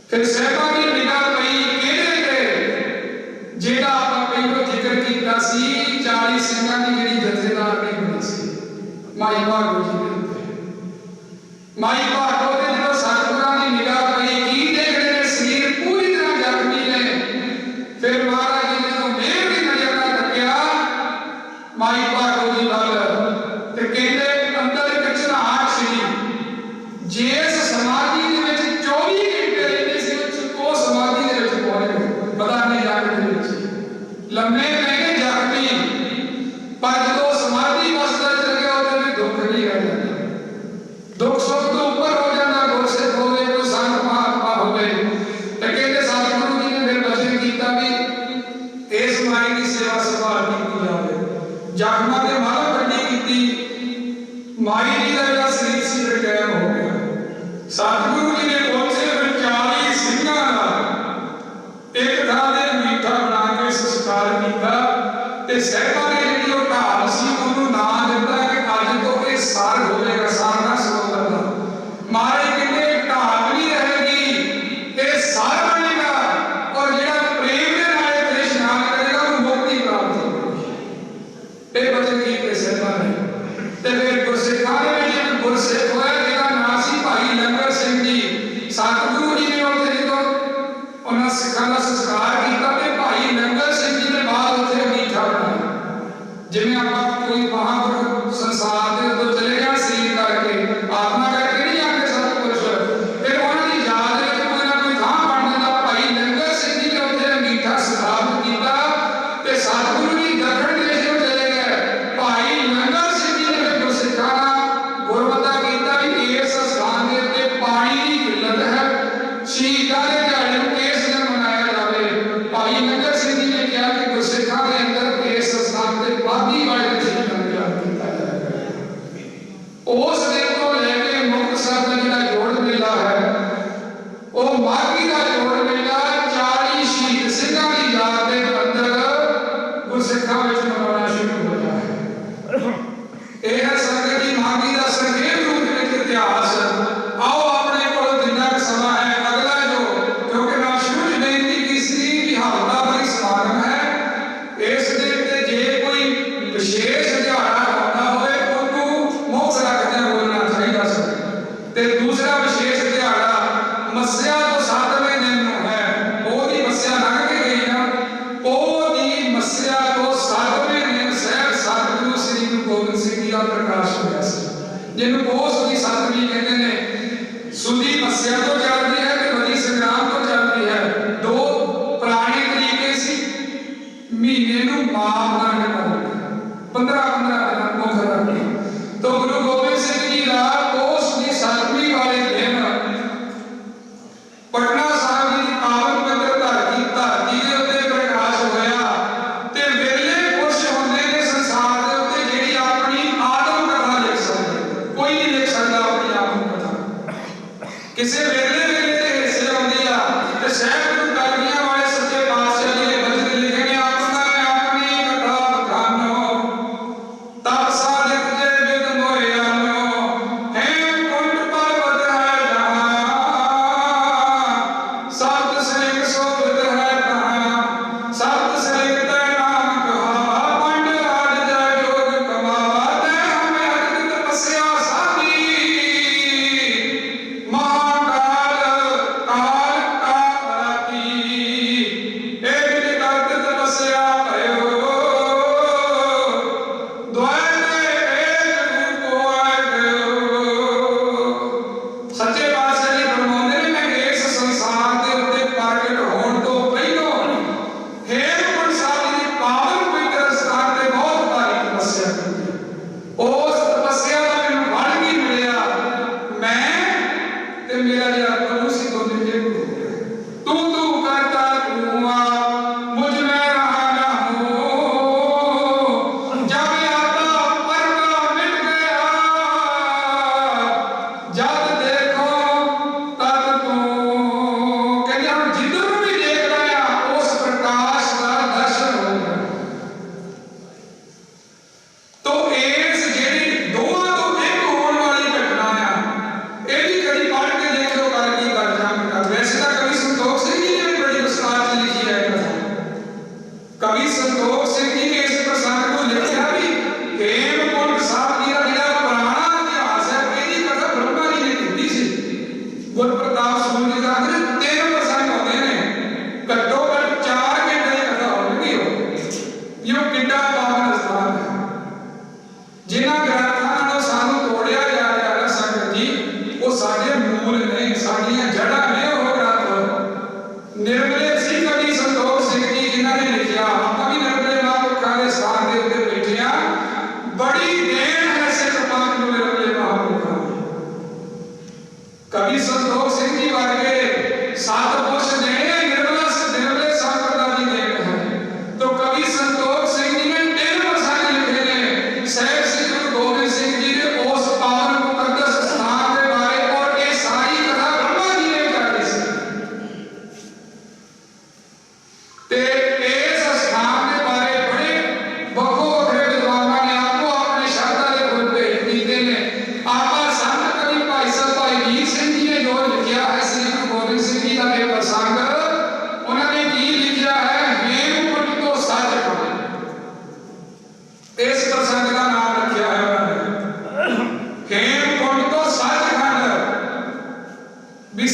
फिर साहिबां दी निगाह पई किहड़े ते जेड़ा आपां पहिलों जिक्र कीता सी 40 सिंघां दी जिहड़ी जथेदार नहीं बनी सी, माई भागो जी दे उत्ते। माई भागो ते जदों सतगुरां दी निगाह पई की देखदे ने शरीर पूरी तरह जख्मी ने। फिर महाराज जी ने मेहर दी नजर नाल तकिया, माई भाई भागो जी वाल ते कहंदे अंदर एक चढ़ाट सी जिस समाधि दे विच 24 घंटे रहंदे सी वो समाधि दे विच पहुंच गए पता नहीं जाग दे विच लम्मे पै गए जागती पर जो समाधि अवस्था चल गया उहदे विच दुख नहीं रह जाता दुख सुख तो ऊपर हो जाता गुरसिख होवे कोई संत महात्मा होवे ते कहंदे सतगुरु जी ने फिर वचन कीता भी इस माई की सेवा संभाल की जाए जागमा के माला कड्डी की माई जी का जो शरीर सी कायम हो गया सतगुरु जी ने पहुंचे 40 सिंघां नाल एक थां ते मीठा बना के संस्कार किया ते साहिबां ने जिहड़ी वो ढाल सी उहनूं नाम दिता कि अज तो ये सार हो जाएगा सार ना समुंदर दा मारे कहंदे ढाल नहीं रहेगी ये सार बनेगा और जिहड़ा प्रेम दे नाल इत्थे इशनान करेगा उहनूं मुक्ति प्राप्त होगी ये वचन कीते साहिबां ने ते फिर गुरसिखां दे विच एक गुरसिख होया जिहदा नाम सी भाई लंगर सिंह जी सतगुरु जी ने उत्थे जदों उन्हां सिखां दा संस्कार कीता ते भाई लंगर सिंह जी ने बाद उत्थे मीठा बनाया जिवें आपां कोई महापुरुष संसार दे उदों चले गया शरीर करके आत्मा करके नहीं आके सतपुरुष फिर उन्हां दी याद विच कोई ना कोई थां बन जांदा भाई लंगर सिंह जी ने उत्थे मीठा स्थापत कीता ते सतगुरु जी दक्षिण देश नूं चले गए भाई लंगर सिंह जी ने गुरसिखां दा गुरमता कीता भी इस स्थान दे उत्ते पानी दी किल्लत है शहीदां दे दिहाड़े नूं किस दिन मनाया जावे भाई लंगर सिंह जी ने कहा कि गुरसिखां दे अंदर इस स्थान ते बादी वाले शहीदां दा याद कीता जाएगा उस दिन तो लेके मुक्तसर दा जिहड़ा जोड़ मेला है वो माघी दा जोड़ मेला 40 शहीद सिंघां दी याद दे अंदर गुरसिखां विच मनाउणा शुरू होया है यह संगत जी माघी दा संक्षेप रूप विच इतिहास आओ अपने कोल जिन्ना समा है अगला जो क्योंकि मैं शुरू च बेनती की सी कि हफ्ता भरी समागम है इस दिन ते जे कोई विशेष दिहाड़ा होना होवे उहनूं मुख रखदे बोलना चाहिदा सी ते दूसरा विशेष दिहाड़ा मस्या तो 7वें दिन नूं है पोह दी मस्या लंघ के गई ना पोह दी मस्या तो 7वें दिन सहब सतगुरु श्री गुरु गोबिंद सिंह जी का प्रकाश होया सी जिन्हों पोह सुदी 7वीं कहते हैं सुदी मस्या तो चलती है कि बड़ी संग्राम तो चलती है दो पुराने तरीके सी महीने नूं माफ ना करना 15-15 दिन मुख रखी तो गुरु गोबिंद सिंह जी का पोह सुदी 7वीं वाले दिन पटना साहिब जी की पावन पवित्र धरती दे उत्ते प्रकाश होया ते वेले पुरुष हुंदे ने संसार दे उत्ते जेहड़ी अपनी आत्म कथा लिख सकदे कोई नहीं लिख सकदा अपनी आत्म कथा किसे वेले वेले दे हिस्से आउंदी आ ते सहब गुरु कलगियां वाले सच्चे पातशाह जी ने वचन लिखे ने अपनी कथा बखानो तब सादिक जे विद मोए आनो है कुंड पर्वत है जहां सत सिंह शोभित है कहां सत सिंह तै नाम कहावा पंड राज जय जोग कमावा तै हमें अज तपस्या साधी महाकाल काल का पराती एक दिन करत तपस्या भयो द्वय दे एक रूप आए गयो सच्चे पातशाह जी फरमाਉਂਦੇ ਨੇ मैं इस संसार ਦੇ ਉੱਤੇ ਪ੍ਰਗਟ ਹੋਣ ਤੋਂ ਪਹਿਲਾਂ ਹੇਮਕੁੰਟ ਸਾਹਿਬ ਦੀ ਪਾਵਨ ਪਵਿੱਤਰ ਸਥਾਨ ਤੇ ਬਹੁਤ ਭਾਰੀ ਤਪੱਸਿਆ ਕੀਤੀ ਉਸ ਤਪੱਸਿਆ ਦਾ ਮੈਨੂੰ ਫਲ ਕੀ ਮਿਲਿਆ मैं ਤੇ ਮੇਰਾ ਜਿਹੜਾ ਪ੍ਰਭੂ ਸੀ ਦੋਨੇ ਜੇ ਹੋ ਗਏ ਤੂੰ ਕਰਤਾ ਤੂੰ ਆ मुझ में रहा ना हो जब आता परदा मिट गया जब देखो तब तू कहते हम जिधर भी देख रहे हैं उस प्रकाश का दर्शन हो गया तो इस जेडी दोवां तो एक होने वाली घटना है ये भी कभी पढ़ के देखो कर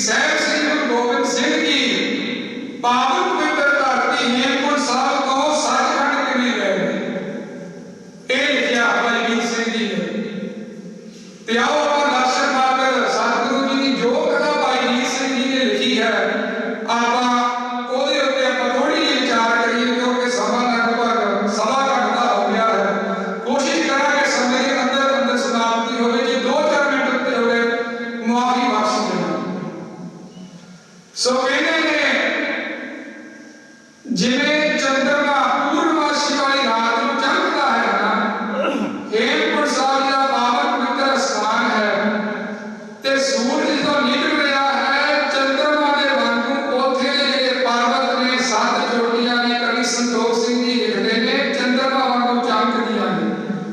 ਸਾਹਿਬ ਸ੍ਰੀ ਗੁਰੂ ਗੋਬਿੰਦ ਸਿੰਘ ਜੀ ਪਾਵਨ ਪਵਿੱਤਰ ਧਰਤੀ ਹੇਮਕੁੰਟ ਸਾਹਿਬ ਤੋਂ ਸੱਚਖੰਡ ਕਿਵੇਂ ਗਏ ਇਹ ਲਿਖਿਆ ਭਾਈ ਵੀਰ ਸਿੰਘ ਜੀ ਨੇ। ਤੇ ਆਓ ਆਪਾਂ ਦਰਸ਼ਨ ਮਾਤਰ ਸਤਿਗੁਰੂ ਜੀ ਦੀ ਜੋ ਕਥਾ ਭਾਈ ਵੀਰ ਸਿੰਘ ਜੀ ਨੇ ਲਿਖੀ ਹੈ ਆਪਾਂ ਉਹਦੇ ਉੱਤੇ ਆਪਾਂ ਥੋੜੀ ਜਿਹੀ ਵਿਚਾਰ ਕਰੀਏ, ਕਿਉਂਕਿ ਸਮਾਂ ਲਗਭਗ ਸਵਾ ਘੰਟਾ ਹੋ ਗਿਆ ਹੈ। ਕੋਸ਼ਿਸ਼ ਕਰਾਂਗੇ ਸਮੇਂ ਦੇ ਅੰਦਰ ਸਮਾਪਤੀ ਹੋਵੇ, ਜੇ 2-4 ਮਿੰਟ ਉੱਤੇ ਹੋਵੇ ਮੁਆਫੀ ਬਖਸ਼ ਦੇਣਾ। ਸੋ ਕਹਿੰਦੇ ਨੇ ਜਿਵੇਂ ਚੰਦਰਮਾ ਪੂਰਨਮਾਸ਼ੀ ਵਾਲੀ ਰਾਤ ਨੂੰ ਚਮਕਦਾ ਹੈ ਨਾ, ਹੇਮਕੁੰਟ ਸਾਹਿਬ ਦਾ ਪਾਵਨ ਪਵਿੱਤਰ ਸਥਾਨ ਹੈ ਤੇ ਸੂਰਜ ਜਦੋਂ ਨਿਕਲ ਰਿਹਾ ਹੈ ਚੰਦਰਮਾ ਦੇ ਵਾਂਗੂ ਉੱਥੇ ਜਿਹੜੇ ਪਰਬਤ ਨੇ 7 ਚੋਟੀਆਂ ਨੇ, ਕਵੀ ਸੰਤੋਖ ਸਿੰਘ ਜੀ ਲਿਖਦੇ ਨੇ ਚੰਦਰਮਾ ਵਾਂਗੂ ਚਮਕਦੀਆਂ ਨੇ,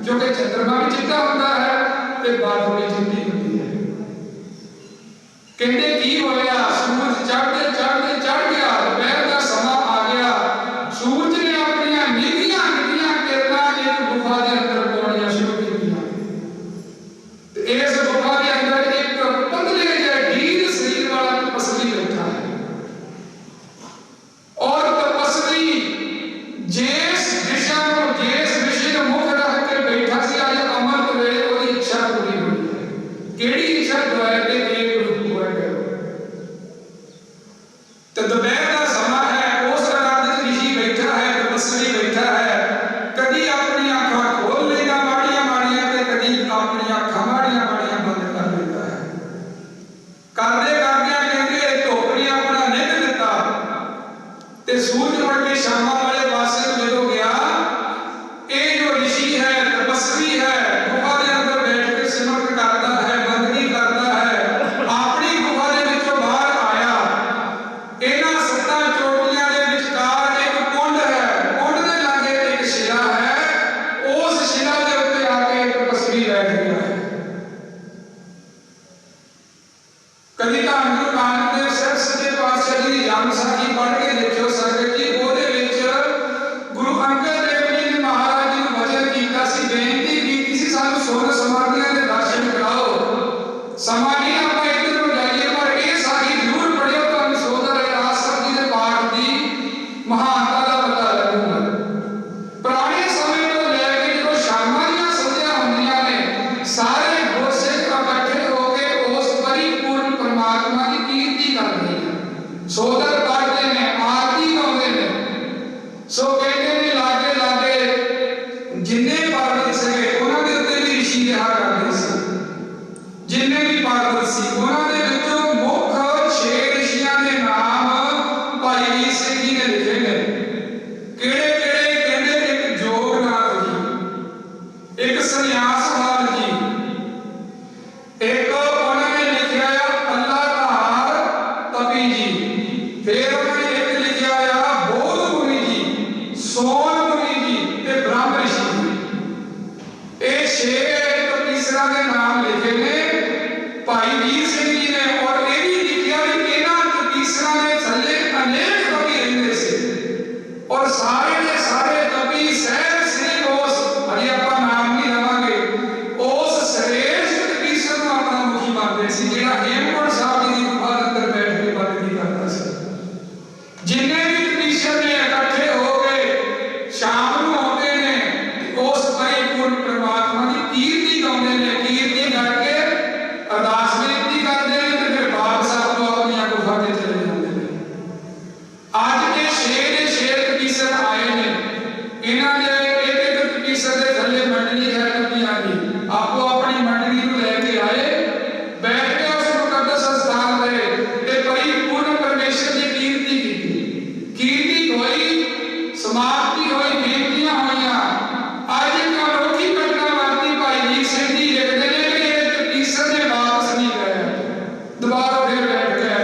ਕਿਉਂਕਿ ਚੰਦਰਮਾ ਵੀ ਚਿੱਟਾ ਹੁੰਦਾ ਹੈ ਤੇ ਬਰਫ਼ ਵੀ ਚਿੱਟੀ ਹੁੰਦੀ ਹੈ। ਕਹਿੰਦੇ ਕੀ ਹੋਇਆ, ਸੂਰਜ ਚੜ੍ਹਦੇ ਚੜ੍ਹ ਗਿਆ, ਦੁਪਹਿਰ ਦਾ ਸਮਾਂ ਆ ਗਿਆ, ਸੂਰਜ ਨੇ ਆਪਣੀਆਂ ਨਿੱਘੀਆਂ ਕਿਰਨਾਂ ਇੱਕ ਗੁਫਾ ਦੇ ਅੰਦਰ ਪਾਉਣੀਆਂ ਸ਼ੁਰੂ ਕੀਤੀਆਂ ਤੇ ਇਸ ਗੁਫਾ ਦੇ ਅੰਦਰ ਇੱਕ ਪਤਲੇ ਜਿਹੇ ਢੀਲ ਸਰੀਰ ਵਾਲਾ ਤਪਸਵੀ ਬੈਠਾ ਹੈ ਔਰ ਤਪਸਵੀ ਜਿਸ ਵਿਸ਼ੇ ਨੂੰ ਮੁੱਖ ਰੱਖ ਕੇ ਬੈਠਾ ਸੀ, ਅੱਜ ਅੰਮ੍ਰਿਤ ਵੇਲੇ ਉਹਦੀ ਇੱਛਾ ਪੂਰੀ ਹੋਈ ਹੈ। ਕਿਹੜੀ ਇੱਛਾ? ਦੁਆਰ ਦੇ ਇੱਕ ਰੂਪ ਹੋਇਆ ਤੇ ਦੁਪਹਿਰ ਦਾ ਸਮਾਂ ਹੈ, ਉਸ ਆਨੰਦ ਵਿੱਚ ਰਿਸ਼ੀ ਬੈਠਾ ਹੈ, ਤਪਸਵੀ ਬੈਠਾ ਹੈ, ਕਦੀ ਆਪਣੀਆਂ ਅੱਖਾਂ ਖੋਲ ਲੈਂਦਾ ਮਾੜੀਆਂ ਤੇ ਕਦੀ ਆਪਣੀਆਂ ਅੱਖਾਂ ਮਾੜੀਆਂ ਬੰਦ ਕਰ ਲੈਂਦਾ ਹੈ। ਕਰਦੇ ਕਹਿੰਦੇ ਧੁੱਪ ਨੇ ਆਪਣਾ ਨਿੱਘ ਦਿੱਤਾ ਤੇ ਸੂਰਜ ਮੁੜ ਕੇ ਸ਼ਾਮਾਂ ਵਾਲੇ ਪਾਸੇ ਨੂੰ ਜਦੋਂ ਗਿਆ, ਇਹ ਜੋ ਰਿਸ਼ੀ ਹੈ, ਤਪਸਵੀ ਹੈ, ਗੁਫਾ ਦੇ ਅੰਦਰ ਬੈਠ ਕੇ ਸਿਮਰਨ ਕਰਦਾ ਹੈ, ਬੰਦਗੀ ਕਰਦਾ ਹੈ, ਆਪਣੀ ਗੁਫਾ ਦੇ ਵਿੱਚੋਂ ਬਾਹਰ ਆਇਆ। ਇਹਨਾਂ 7 ਚੋਟੀਆਂ ਦੇ ਵਿਚਕਾਰ ਇੱਕ ਕੁੰਡ ਹੈ, ਕੁੰਡ ਦੇ ਲਾਗੇ ਇੱਕ ਸ਼ਿਲਾ ਹੈ, ਉਸ ਸ਼ਿਲਾ ਦੇ ਉੱਤੇ ਆ ਕੇ ਤਪਸਵੀ ਬੈਠ ਗਿਆ ਹੈ। ਕਦੀ ਤਾਂ ਗੁਰੂ ਨਾਨਕ ਦੇਵ ਸਾਹਿਬ ਸੱਚੇ ਪਾਤਸ਼ਾਹ ਜੀ ਦੀ ਜਨਮ ਸਾਖੀ ਪੜ੍ਹ ਕੇ ਦੇਖਿਓ ਸੰਗਤ ਜੀ, ਉਹਦੇ ਵਿੱਚ ਗੁਰੂ ਅੰਗਦ ਦੇਵ ਜੀ ਨੇ ਮਹਾਰਾਜ ਜੀ ਨੂੰ ਵਚਨ ਕੀਤਾ ਸੀ, ਬੇਨਤੀ ਕੀਤੀ ਸੀ, ਸਾਨੂੰ ਸੁਰ ਸਮਾਧੀਆਂ ਦੇ ਦਰਸ਼ਨ ਕਰਾਓ। ਸਮਾਂ ਨਹੀਂ ਆਪਾਂ ਇੱਧਰ ਨੂੰ ਜਾਈਏ, ਪਰ ਇਹ ਸਾਖੀ ਜ਼ਰੂਰ ਪੜ੍ਹਿਓ, ਤੁਹਾਨੂੰ ਸੋਧਰ ਰਹਿਰਾਸ ਸਾਹਿਬ ਜੀ ਦੇ ਪਾਠ ਦੀ ਮਹਾਨਤਾ ਦਾ ਪਤਾ ਲੱਗੂਗਾ। ਪੁਰਾਣੇ ਸਮੇਂ ਤੋਂ ਲੈ ਕੇ ਜਦੋਂ ਸ਼ਾਮਾਂ ਦੀਆਂ ਸੰਧਿਆ ਹੁੰਦੀਆਂ ਨੇ, ਸਾਰੇ ਗੁਰਸਿੱਖ ਇਕੱਠੇ ਹੋ ਕੇ ਉਸ ਪਰਿਪੂਰਨ ਪਰਮਾਤਮਾ ਦੀ ਕੀਰਤੀ ਕਰਦੇ ਨੇ, ਸੋਧਰ ਪੜ੍ਹਦੇ ਨੇ, ਆਰਤੀ ਗਾਉਂਦੇ ਨੇ। ਸੋ ਕਹਿੰਦੇ ਨੇ ਲਾਗੇ ਜਿੰਨੇ ਪਰਬਤ ਸੀਗੇ ਉਹਨਾਂ ਦੇ ਉੱਤੇ ਵੀ ਰਿਸ਼ੀ ਰਿਹਾ ਕਰਦੇ ਸੀ, ਜਿੰਨੇ ਵੀ ਪਰਬਤ ਸੀ ਉਹਨਾਂ ਦੇ ਵਿੱਚੋਂ ਮੁੱਖ 6 ਰਿਸ਼ੀਆਂ ਦੇ ਨਾਮ ਭਾਈ ਵੀਰ ਸਿੰਘ ਜੀ ਨੇ ਲਿਖੇ ਨੇ। ਕਿਹੜੇ? ਕਹਿੰਦੇ ਇੱਕ ਜੋਗਨਾਥ ਜੀ, ਇੱਕ ਸੰਨਿਆਸਵਾਲ ਜੀ, ਇੱਕ ਉਹਨਾਂ ਨੇ ਲਿਖਿਆ ਆ ਅੱਲਾਹਕਾਰ ਤਪੀ ਜੀ, ਫਿਰ ਉਹਨਾਂ ਨੇ ਇੱਕ ਲਿਖਿਆ ਆ ਬੋਧ ਮੁਨੀ ਜੀ, ਸੋਨ ਮੁਨੀ ਜੀ ਤੇ ਬ੍ਰਹਮ ਰਿਸ਼ੀ ਜੀ। ਇਹ 6 ਤਪੀਸਰਾਂ ਦੇ ਨਾਮ ਲਿਖੇ ਨੇ ਭਾਈ ਵੀਰ ਸਿੰਘ ਜੀ ਨੇ, ਔਰ ਇਹ ਵੀ ਲਿਖਿਆ ਵੀ ਇਹਨਾਂ ਤਪੀਸਰਾਂ ਦੇ ਥੱਲੇ ਅਨੇਕ ਕਵੀ ਰਹਿੰਦੇ ਸੀ ਔਰ ਸਾਰੇ ਦੇ ਸਾਰੇ ਕਵੀ ਸਾਹਿਬ ਸ੍ਰੀ ਉਸ ਹਜੇ ਆਪਾਂ ਨਾਮ ਨਹੀਂ ਲਵਾਂਗੇ, ਉਸ ਸ੍ਰੇਸ਼ਟ ਤਪੀਸਰ ਨੂੰ ਆਪਣਾ ਮੁਖੀ ਮੰਨਦੇ ਸੀ, ਜਿਹੜਾ ਹੇਮਕੁੰਟ ਸਾਹਿਬ ਜੀ ਦੀ ਗੁਫਾ ਦੇ ਅੰਦਰ ਬੈਠ ਕੇ ਬੰਦਗੀ ਕਰਦਾ ਸੀ। ਜਿੰਨੇ ਵੀ ਤਪੀਸਰ ਨੇ ਇਕੱਠੇ ਹੋ ਕੇ ਸ਼ਾਮ ਨੂੰ ਆਉਂਦੇ ਨੇ, ਉਸ ਪਰਿਪੂਰਨ ਪਰਮਾਤਮਾ ਦੀ ਕੀਰਤੀ ਗਾਉਂਦੇ ਨੇ, ਕੀਰਤੀ ਕਰਕੇ ਅਰਦਾਸ ਬੇਨਤੀ ਕਰਦੇ ਨੇ ਤੇ ਫਿਰ ਵਾਪਸ ਆਪੋ ਆਪਣੀਆਂ ਗੁਫਾ ਤੇ ਚਲੇ ਜਾਂਦੇ ਨੇ। ਅੱਜ ਇਹ 6 ਦੇ 6 ਤਪੀਸਰ ਆਏ ਨੇ, ਇਹਨਾਂ ਦੇ ਇੱਕ ਤਪੀਸਰ ਦੇ ਥੱਲੇ ਮੰਡਲੀ ਹੈ ਕਵੀਆਂ ਦੀ, ਆਪੋ ਆਪਣੀ ਮੰਡਲੀ ਨੂੰ ਲੈ ਕੇ ਆਏ, ਬੈਠ ਕੇ ਉਸ ਮੁਕੱਦਸ ਸਥਾਨ ਤੇ ਪਰਿਪੂਰਨ ਪਰਮੇਸ਼ਰ ਦੀ ਕੀਰਤੀ ਕੀਤੀ। ਕੀਰਤੀ ਹੋਈ, ਸਮਾਪਤੀ ਹੋਈ, ਬੇਨਤੀਆਂ ਹੋਈਆਂ। ਅੱਜ ਇੱਕ ਅਨੋਖੀ ਘਟਨਾ ਵਾਪਰੀ, ਭਾਈ ਵੀਰ ਸਿੰਘ ਜੀ ਲਿਖਦੇ ਨੇ ਕਿ ਇਹ ਤਪੀਸਰ ਨੇ ਵਾਪਸ ਨਹੀਂ ਗਏ, ਦੁਬਾਰਾ ਫਿਰ ਬੈਠ ਗਏ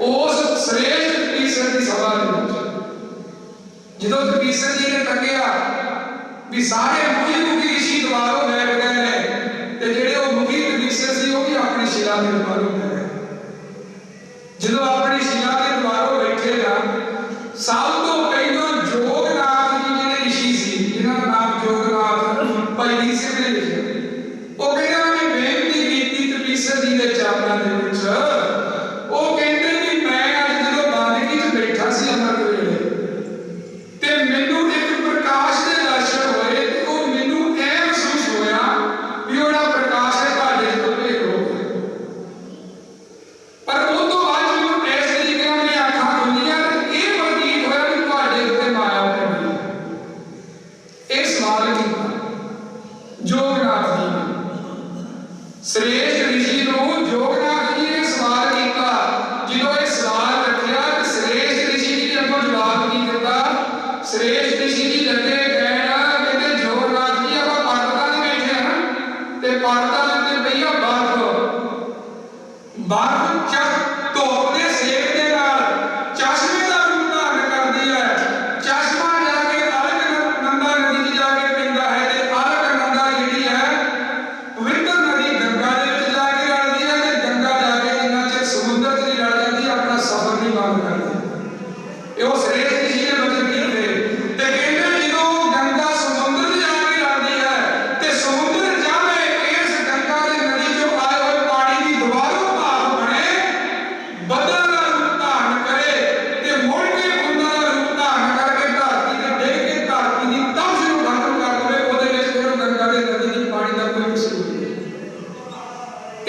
ਉਸ ਸ੍ਰੇਸ਼ਟ ਤਪੀਸਰ ਦੀ ਸਭਾ ਦੇ ਵਿੱਚ। ਜਦੋਂ ਤਪੀਸਰ ਜੀ ਨੇ ਤੱਕਿਆ ਵੀ ਸਾਰੇ ਮੁਖੀ ਰਿਸ਼ੀ ਦੁਬਾਰਾ ਬੈਠ ਗਏ ਨੇ ਤੇ ਜਿਹੜੇ ਉਹ ਮੁਖੀ ਤਪੀਸਰ ਸੀ ਉਹ ਵੀ ਆਪਣੀ ਸ਼ਿਲਾ ਦੇ ਦੁਬਾਰਾ ਬੈਠ ਗਏ। ਜਦੋਂ ਆਪਣੀ ਸ਼ਿਲਾ ਦੇ ਦੁਬਾਰਾ ਬੈਠੇ ਨਾ, ਸਭ ਤੋਂ ਪਹਿਲਾਂ ਜੋਗਨਾਥ ਜੀ ਜਿਹੜੇ ਰਿਸ਼ੀ ਸੀ, ਜਿਨ੍ਹਾਂ ਦਾ ਨਾਮ ਜੋਗਨਾਥ ਭਾਈ ਵੀਰ ਸਿੰਘ ਨੇ ਲਿਖਿਆ, ਉਹ ਕਹਿੰਦੇ ਨੇ ਬੇਨਤੀ ਕੀਤੀ ਤਪੀਸਰ ਜੀ ਦੇ ਚਰਨਾਂ ਦੇ ਵਿੱਚ। ਉਹ पहाड़ां दे उत्ते पई आ बर्फ धुप दे सेक दे नाल चश्मे का रूप धारण करदी है। चश्मा जाके अलकनंदा नदी च जाके पैंदा है ते अलकनंदा जिहड़ी है पवित्र नदी गंगा दे विच जाके रलदी है ते गंगा जाके जिन्ना चिर समुद्र च नहीं रल जाती अपना सफर नहीं बंद करदी। ये उस रेत दी जी ने वचन कीते ते कहंदे जदों गंगा समुद्र च जाके रलदी है ते समुद्र चाहे इस गंगा दी नदी चों आए होए पानी दी दुबारा भाप बने बदल का रूप धारण करे ते मुड़ के बुंदा का रूप धारण करके धरती ते डिग के धरती दी तपश नूं खत्म कर देवे। ओहदे विच फिर गंगा दे नदी दी पानी दा कोई कसूर नहीं।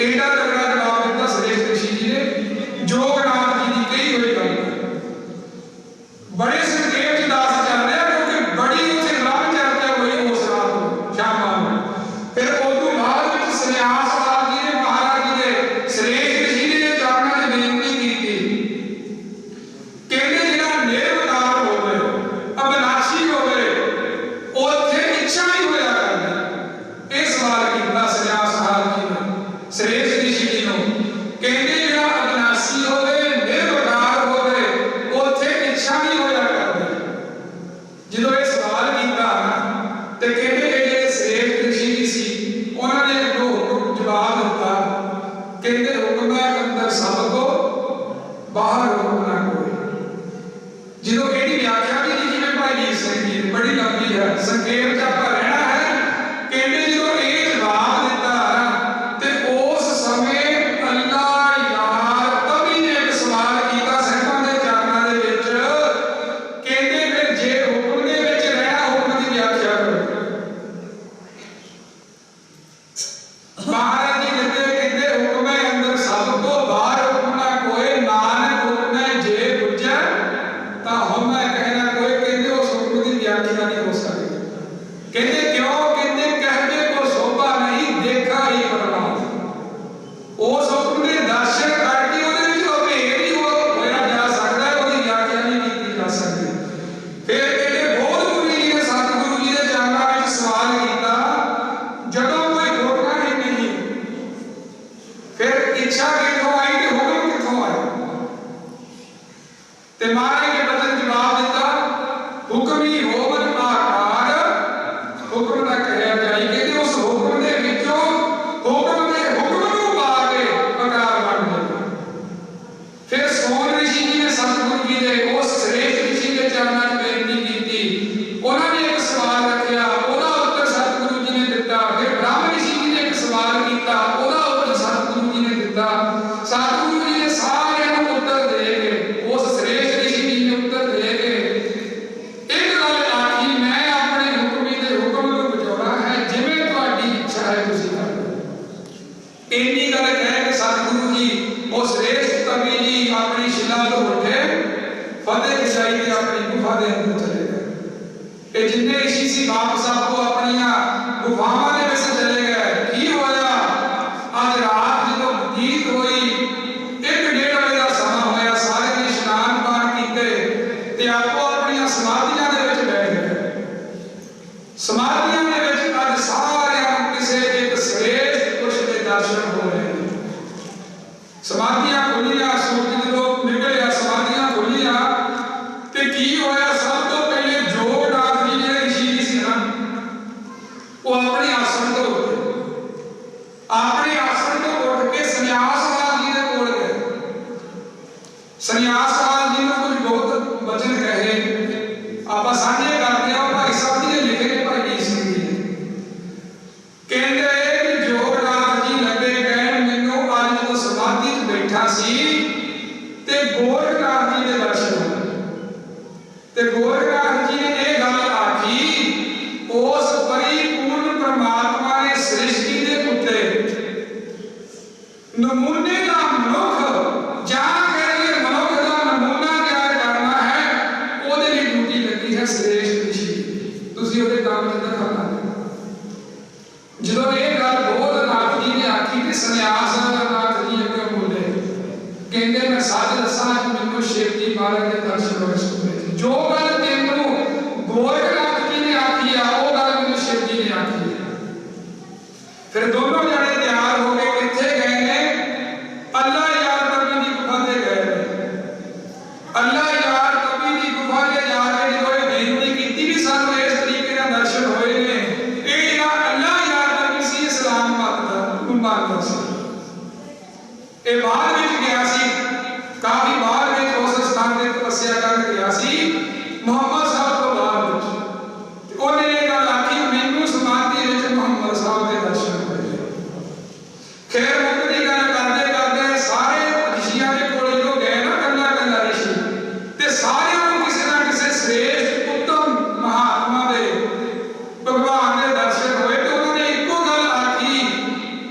एडा तगड़ा जवाब दिता श्रेष्ठ ऋषि जी ने जोगनाथ जी दी कही हुई गल बड़े संक्षेप च दस चल रहा क्योंकि बड़ी उत्थे लंब चर्चा हुई उस रात शाम ਨੂੰ। फिर उदों बाद विच सन्यास लाल जी ने महाराज जी दे श्रेष्ठ ऋषि जी ने चरणों च बेनती की। कहते जिहड़ा निर्विकार होवे अविनाशी होवे उत्थे इच्छा नहीं होया करदी। इह सवाल कीता सन्यास लाल जी ने श्रेष्ठ ऋषि जी नूं। कहते जिहड़ा अविनाशी होवे निर्विकार होवे उत्थे इच्छा नहीं होया करदी। जदों ये सवाल कीता ते कहते ਜਿਹੜੇ श्रेष्ठ ऋषि जी सी उन्होंने अगों हुक्म जवाब दिता। कहते हुक्म है अंदर सब को बाहर हुक्म ना कोई। जदों ਇਹਦੀ व्याख्या भी लिखी है भाई वीर सिंह जी ने बड़ी लंबी है संक्षेप च आपां रहना है। कहते जदों ये जवाब दिता ते उस समय अल्लाह यार तभी ने एक सवाल कीता सिखां दे चरणां दे विच। कहते फिर जे हुक्म दे विच रहना हुक्म दी व्याख्या करो। महाराज जी कहते कहते हुक्म है अंदर सबको बाहर हुक्म ना कोई। नानक हुक्म है जे बुझे ता हम कहना कोई। कहते उस हुक्म की व्याख्या नहीं हो सकती। कहते क्यों? कहते कहते को शोभा नहीं देखा ही प्रमाद। उस हुक्म के दर्शन करके ਉਹਦੇ ਵਿੱਚ ਅਭੇਦ ਹੀ ਹੋਇਆ ਜਾ ਸਕਦਾ ਹੈ ਉਹਦੀ व्याख्या नहीं ਕੀਤੀ ਜਾ ਸਕਦੀ। फिर कहते बोधमुनि जी ने सतगुरु जी के चरणों में सवाल किया जदों कोई हुक्म ही नहीं फिर इच्छा कितों आई ते हुक्म कितों आया? ते महाराज ने वचन जवाब दिता हुक्म ही होवन आकार हुक्म ना कहया जाए। कहते उस हुक्म दे विचों हुक्म दे हुक्म नूं पा के आकार बन गया। फिर सोन ऋषि जी ने सतगुरु जी दे उस श्रेष्ठ ऋषि के चरणों में बेनती की। उन्होंने एक सवाल रखा ओहदा उत्तर सतगुरु जी ने दिता। फिर ब्रह्म ऋषि जी ने एक सवाल किया ओहदा उत्तर सतगुरु जी ने दिता। सतगुरु जी ने सारे उत्तर दे के उस श्रेष्ठ ऋषि जी ने उत्तर दे के एक गल आखी मैं अपने हुक्मी दे हुक्म नूं बचाउणा है जिवें तुहाडी इच्छा है तुसीं कर लो। इन्नी गल कह के सतगुरु जी उस श्रेष्ठ कवि जी अपनी शिला तो उठे फतेह खिचाई के अपनी गुफा के अंदर चले गए। ये जिन्ने ऋषि सी वापस आपको अपनी गुफावां दे विच चले गए। की होया अज रात जदों बीत होई 1-1.5 बजे का समा होया सारे ने इशनान पान कीते ते आपो अपनी समाधियां दे विच बैठ गए। समाधियां दे विच अज सारियां किसे एक श्रेष्ठ पुरुष के दर्शन हो रहे हैं। समाधियां खुलियां सूरज जदों निकलिया समाधियां खुलियां ते की होया सब तो पहले जोगनाथ जी ने ऋषि जी सी ना वो अपने आसन तो उठ के सन्यास लाल जी के कोल गए। सन्यास लाल जी ने कुछ बहुत वचन कहे आप साझे करते हैं। भाई साहब जी ने लिखे ने भाई वीर सिंह जी ने कहते कि जोगनाथ जी लगे कहन मैनू अज जदों समाधि च बैठा सी ते गोरखनाथ जी के दर्शन होए ते गोरखनाथ जी ने यह गल आखी उस परिपूर्ण परमात्मा ने सृष्टि के उत्ते नमूने का मनुख जां करिए मनुख का नमूना तैयार करना है ओदे लिए ड्यूटी लगी है श्रेष्ठ ऋषि। तुसीं ओदे काम च दखल ना दिओ। जदों ये गल बोधनाथ जी ने आखी ते सन्यास नाथ जी अगे बोले कहंदे मैं सच दसां अज मैनूं शिव जी महाराज के दर्शन होए सुने। जो गल तैनूं गोरखनाथ जी ने आखी आ वो गल मैनूं शिव जी ने आखी। फिर दोनों जने तैयार हो गए, किथे गए ने? अल्लाह यार नबी की गुफा ते गए ने। अल्लाह यार नबी की गुफा ते जाके जो बेनती की भी सानू इस तरीके नाल दर्शन होए ने। ये जेड़ा अल्लाह यार नबी सी इस्लाम मानदा सी। ये बाद विच गया सी, काफी बाद विच उस स्थान ते तपस्या कर गया सी मुहम्मद साहब को बाद विच। उन्हें ये गल आखी, मैनू समाधि विच मुहम्मद साहब के दर्शन होए। खैर मुक्ति गल करदे करदे सारे ऋषियां दे कोल जो गए ना, कल्ला कल्ला ऋषि ते सारियां नूं किसी ना किसी श्रेष्ठ उत्तम महात्मा दे भगवान दे दर्शन होए। ते उन्होंने इक्को गल आखी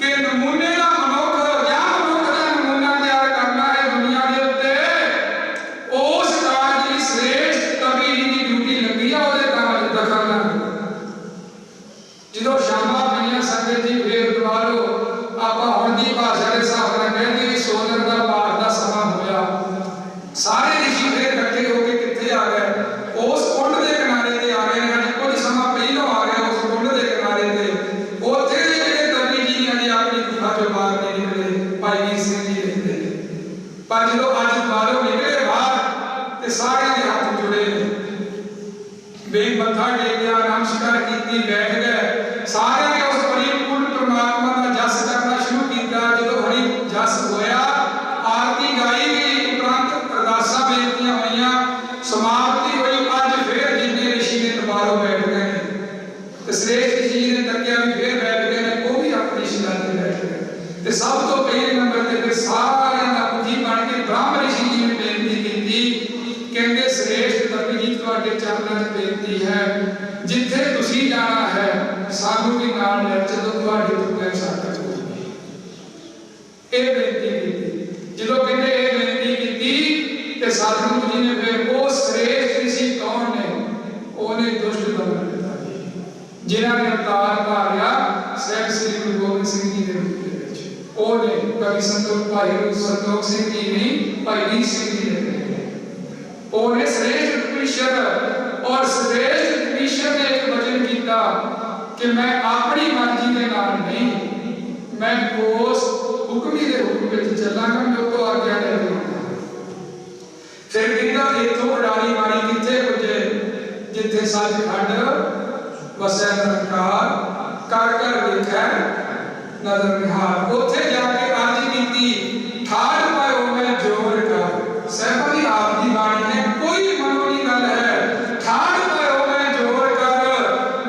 कि नमूने दा मनुख या मनुख दा नमूना तैयार करना है दुनिया दे उत्ते, उस काज दी श्रेष्ठ तबीर दी ड्यूटी लगी आ, ओहदे काम च दखल ना करो। जो शामा पईयां संगत जी फेर दवा लो, आपां हुण दी भाषा दे हिसाब नाल कहंदे कि सोलर दा पाठ दा समां होया। सारे ऋषि फिर इकट्ठे होके किथे आ गए? उस कुंड दे किनारे ते आ गए ने। कुछ समां पहलों आ गए उस कुंड दे किनारे ते। उत्थे दे जेहड़े तबी जी ने अपनी गुफा चों बाहर नहीं निकले, भाई वीर सिंह जी लिखदे ने। पर जदों अज बाहरों निकले बाहर ते सारे दे हत्थ जुड़े ने, बेग मत्था टेकिया, नमस्कार कीती, बैठ गए। सारे ने उस परिपूर्ण परमात्मा का जस करना शुरू किया। जो हरि जस होया, आरती गाई गई, उपरंत अरदासां बेनतियां होईयां, समाप्ति हुई। अज फिर जिन्ने ऋषि ने दोबारा बैठ गए ते श्रेष्ठ ऋषि ने तकिया भी फिर बैठ गए ने, वो भी अपनी शिला ते बैठ गए। ते सब तो पहले नंबर ते फिर सारियां दा पुजी बन के ब्रह्म ऋषि जी ने बेनती कीती। कहंदे श्रेष्ठ तपी जी तुहाडे चरणों च बेनती है, जिथे तुसीं जाना है सानू भी नाल ले चलो, तुहाडी तुकै साडा कोई। ये बेनती की। जो कहते ये बेनती की ते सतगुरु जी ने फिर वो श्रेष्ठ ऋषि कौन ने? उन्हें दुष्ट दमन दिता जिन्हां ने अवतार धारिया साहिब श्री गुरु गोबिंद सिंह जी के रूप में। उन्हें कवि संतोख भाई संतोख सिंह जी नहीं, भाई वीर सिंह जी ने। उन्हें श्रेष्ठ तपीश्वर और श्रेष्ठ तपीश्वर ने एक वचन किया कि मैं अपनी मर्जी के नाल नहीं, मैं उस हुक्मी दे हुक्म विच चलांगा जो तो आज्ञा देगा। फिर कहंदा इथों उडारी मारी किथे पुजे, जिथे सचखंड वसै निरंकार, कर कर वेखै नजर निहार। उथे जाके अर्ज कीती, ठाड़ पायो मैं जोर कर। साहिबा दी आप दी बाणी ने कोई मनो दी गल है। ठाड़ पायो मैं जोर कर,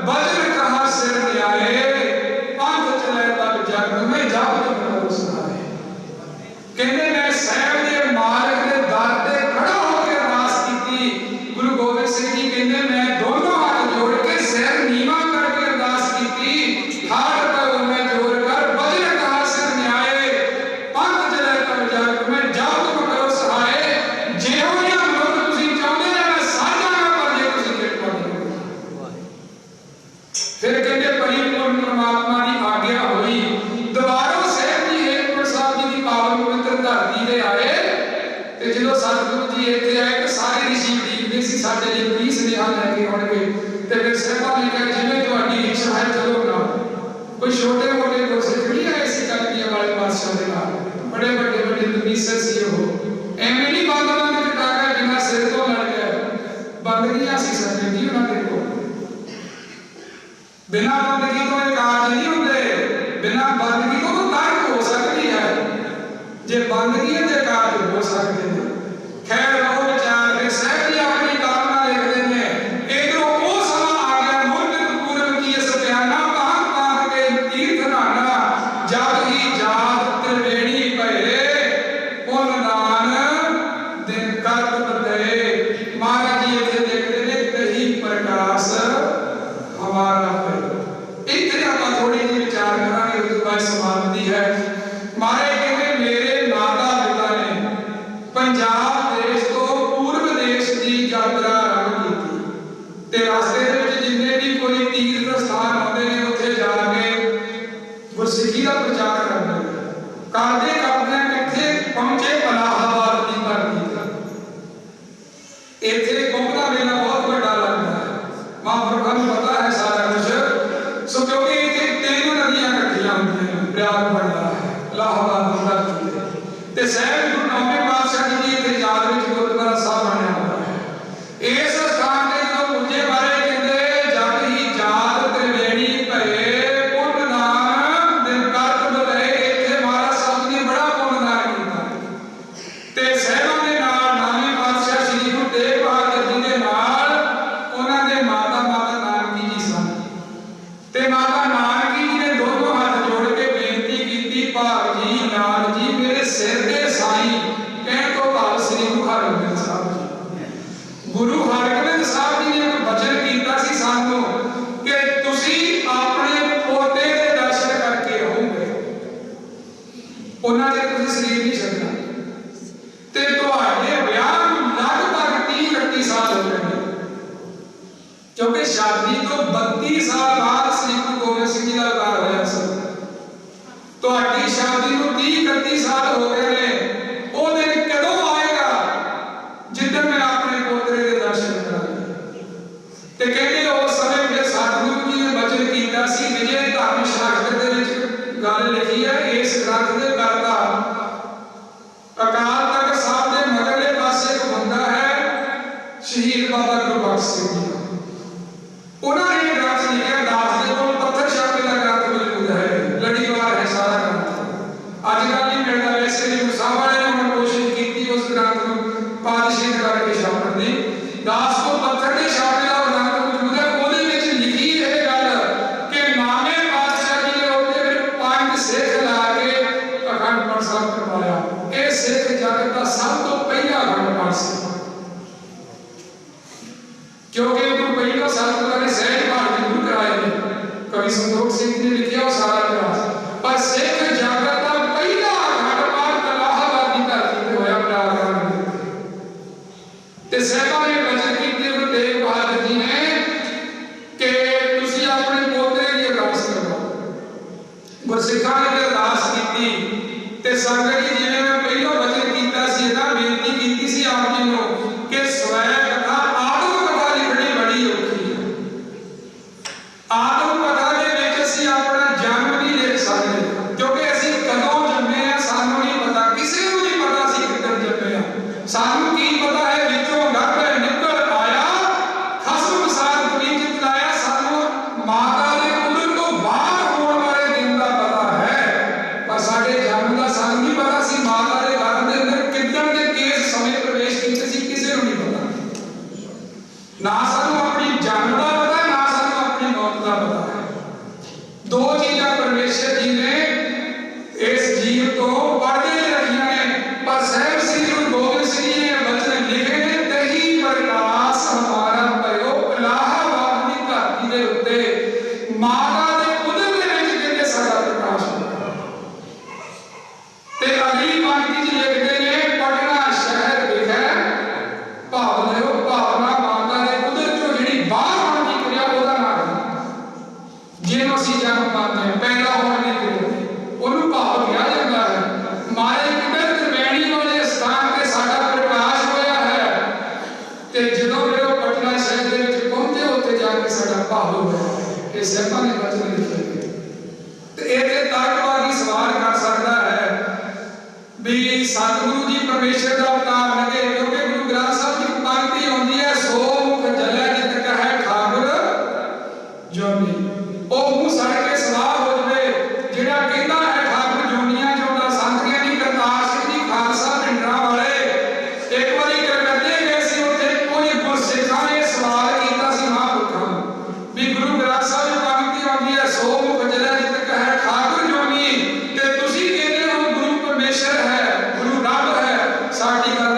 वज्र कहा सिर न्याए, पंथ चले तब जग में जाप करो सुनाए। कहंदे मैं साहिब दे मार्ग दे दर ते खड़ा होकर अरदास कीती। गुरु गोबिंद सिंह जी कहंदे मैं दोनों हाथ जोड़ के सिर नीवा करके अरदास कीती। ठाड़ पायो मैं जोर कर, वज्र कहा सिर न्याए, पंथ चले तब जग में जाप करो सहाय। जेहो जिहा मनुख तुसीं चाहुंदे ने मैं साझांगा, पर जे तुसीं किरपा करो। फिर कहंदे परिपूर्ण परमात्मा की आज्ञा हुई। दोबारा साहिब जी हेमकुंड साहब जी की पावन पवित्र धरती ते आए। ते जदों सतगुरु जी इत्थे आए ते सारे ऋषि उड़ीकदे सी साडे लई की सुनेहा लैके आउणगे। ते फिर साहिबां ने कहा जिवें तुहाडी इच्छा है चलो ना। कोई छोटे मोटे गुरसिख नहीं आए सी कलगीਆਂ वाले पातशाह दे नाल, बड़े बड़े बड़े तपीसर सी ओह। एवें नहीं बंद बंद कटा के बिना सिर तो लड़ गए। बंदगियां सी संगत जी उन्हां दे कोल। बिना बंदगी तो एक काज नहीं होंदे, बिना बंदगी तो तर्क हो सकती है, जे बंदगी दे काज हो सकते हैं। खैर वो विचार के साहिब जी अपनी कामना लिखते हैं। इधरों वो समा आ गया मुर्ग पूर्व की सत्याना, पाक पाक के तीर्थ नाना, जब ही जात त्रिवेणी पहले उन दान दिन कर्त बदले। महाराज जी इत्थे देखते ने कहीं प्रकाश हमारा है। इतने आप थोड़ी जी विचार करांगे, उसके बाद समाप्ति है। मारे कहते मेरे माता पिता ने पंजाब देश तो पूर्व देश की यात्रा आरंभ की ते रास्ते दे विच जिन्ने भी कोई तीर्थ स्थान आउंदे ने उत्थे जाके गुरसिੱਖੀ का प्रचार करते करते किथे पहुंचे इलाहाबाद की धरती ते। इत्थे कुंभ दा मेला बहुत बड़ा लगता है, महापुरुषां नूं पता है सारा कुछ। सो क्योंकि इत्थे तीन नदियां इकट्ठियां याद बनता है इलाहाबाद धरती ते सहब गुरु नौवें पातशाह जी की इत्थे याद विच गुरुद्वारा साहब बनया हुआ है। इस स्थान ते जो पुजे बारे कहंदे जग ही जात त्रिवेणी भरे पुण्य दान दिन करत बधाए। इत्थे महाराज साहब जी ने बड़ा पुण्य दान कीता ते सहबां दे नाल नौवें पातशाह श्री गुरु तेग बहादुर जी दे नाल उन्हां दे माता नानकी जी सन ते माता नानकी जी ने दोनों हाथ जोड़ के बेनती कीती भाग जी लाल जी मेरे सिर दे साईं कहण तो भाव श्री गुरु हरगोबिंद साहब जी। गुरु हरगोबिंद साहब जी ने एक वचन कीता सी सानू कि तुसी अपने पोते दे दर्शन करके रहोगे उन्हां दे तुसी शरीर नहीं छड्डना ते तुहाडे विआह नूं लगभग 30-31 साल हो गए क्योंकि शादी तो 32 साल बाद श्री गुरु गोबिंद सिंह जी का अवतार होया सी। तुहाडी शादी नूं 30-31 साल हो गए ने वो दिन कदों आएगा जिद्दन मैं अपने पोतरे के दर्शन करांगा ते कहंदे उस समय फिर सतगुरु जी ने वचन कीता सी विजय धर्म शास्त्र दे विच गल लिखी है इस ग्रंथ दे करता अकाल तख्त साहब दे मगरले पासे एक बंदा है शहीद बाबा गुरबख्श सिंह जी उन्होंने ग्रंथ लिखा दास दे कोल पत्थर छापे का ग्रंथ मौजूद है लड़ीवार है सारा ग्रंथ अजकल नहीं मिलता वैसे भी साहब वाले ने उन्होंने कोशिश की उस ग्रंथ को पालिश करके छापण दी दास को पत्थर के छापे का ग्रंथ मौजूद है ਉਹਦੇ ਵਿੱਚ ਲਿਖੀ ਇਹ ਗੱਲ ਕਿ ਨਾਵੇਂ ਪਾਤਸ਼ਾਹ ਜੀ ਨੇ ਉਹਦੇ ਵਿੱਚ 5 ਸਿੱਖ ਲਾ ਕੇ ਅਖੰਡ ਪਾਠ ਸਾਹਿਬ ਕਰਵਾਇਆ। ਇਹ ਸਿੱਖ ਜਗਤ ਦਾ ਸਭ ਤੋਂ ਪਹਿਲਾ ਅਖੰਡ ਪਾਠ ਸੀ क्योंकि वो पहला सतगुरु ने सहज पाठ जरूर कराए ने कवि संतोख सिंह जी ने लिखा सारा इतिहास पर सिख जगत का पहला अखंड पाठ इलाहाबाद की धरती पे होया प्रयागराज ते सहबा ने वचन कीते गुरु तेग बहादुर जी ने कि तुसी अपने पोते की अरदास करो। गुरसिखां ने अरदास कीती ते संगत जी जिवें मैं पहलो वचन कीता सी ना बेनती कीती सी आप जी नूं कि स्वै कथा आदम कथा दे विच असीं अपना जन्म नहीं लिख सकदे क्योंकि असीं कदों जन्मे आ सानू नहीं पता किसी नूं नहीं पता असीं किधर जन्मे आ सानू की पता है विचों गर्भ निकल आया खसम सार दुनिया च चलाया सानू माता दे उदर तो बाहर होण वाले दिन दा पता है पर साडे जन्म दा सानू नहीं पता सी माता दे गर्भ दे अंदर किधर दे केस समय प्रवेश कीते सी किसी नूं नहीं पता ना सानू अपनी जन्म दा पता ना मौत का पता है। दो चीज़ां परमेश्वर जी ने इस जीव को पर्दे रखियां ने पर सहब श्री गुरु गोबिंद सिंह जी ने वचन लिखे ने तही प्रकाश हमारा भयो इलाहाबाद की धरती दे उत्ते माता दे उदर दे विच कहंदे साडा प्रकाश ते अगली पंक्ति च लिखदे ने पटना शहर विखै भावना माता दे उदर चों जिहड़ी बाहर आउण दी क्रिया ओहदा नाम जिन्हों असीं जन्म पाते हैं पैदा होने की क्रिया उन्होंने भाव किया जाता है मारे किधर त्रिवेणी वाले स्थान पे साडा प्रकाश होया है ते जदों मेरे पटना शहर दे विच पहुंचे उत्ते जाके साडा भाव होया ये सहबां ने वचन लिखे ते इहदे ताकतवादी सवाल कर सकता है भी सतगुरु जी परमेश्वर का अवतार लगे क्योंकि गुरु ग्रंथ साहब की पंक्ति आउंदी है सो मुख जलै जित कहे ठाकुर जोनी ओ मुंह सड़ के सवाह हो जवे जेड़ा कहंदा है ठाकुर जोनियां जोड़ा संतरियां दी करतार सिंह जी खालसा पिंडरा वाले एक बारी कलकत्ते गए सी उत्थे कोई गुरसिखां ने सवाल कीता सी महापुरखां भी गुरु ग्रंथ साहब की पंक्ति आउंदी है सो मुख जलै जित कहे ठाकुर जोनी ते तुसी कहंदे हो गुरु परमेश्वर है गुरु रब है साडी गल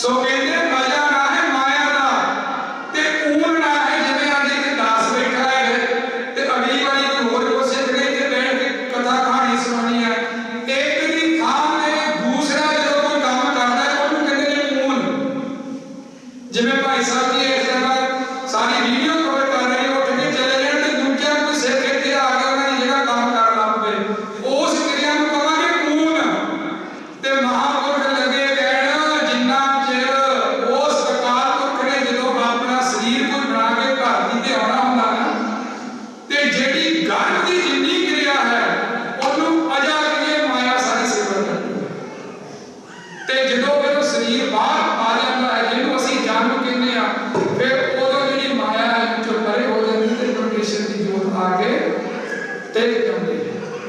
सो कहते मजा ना है माया का ते ऊन ना है जिवें अज एक दास बैठा है ते अगली बारी कोई होर को सिख के इत्थे बैठ के कथा कहानी सुनानी है एक दी थां ते दूसरा जो कोई काम करदा है ओनू कहंदे ने ऊन जिवें भाई साहब जी इस जगह सारी वीडियो कवर कर रहे हो उठ के चले जाए ते दूजा कोई सिख के आ के उन्हां दी जगह काम कर लग पे उस क्रिया नूं कहांगे ऊन ते महापुरुष लगे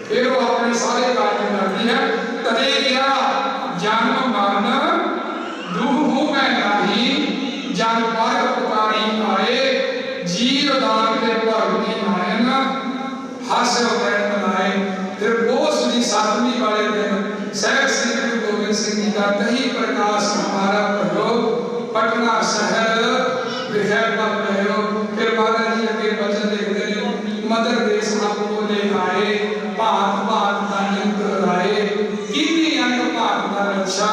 फिर वो अपने सारे कार्य करती है तदे क्या जन्म मरण दुह में नाही जन पर पुकारी आए जीव दान के भगनी नायन हस उतैन मनाए। फिर पोष की सातवीं वाले दिन सहज श्री गुरु गोविंद सिंह जी का दही प्रकाश हमारा प्रयोग पटना शहर विजय पद रहे। फिर महाराज जी अगे वचन लिखते हैं मदर देश आपको ले आए भात भात का यंत्र लाए किन्नी अंग भात का रक्षा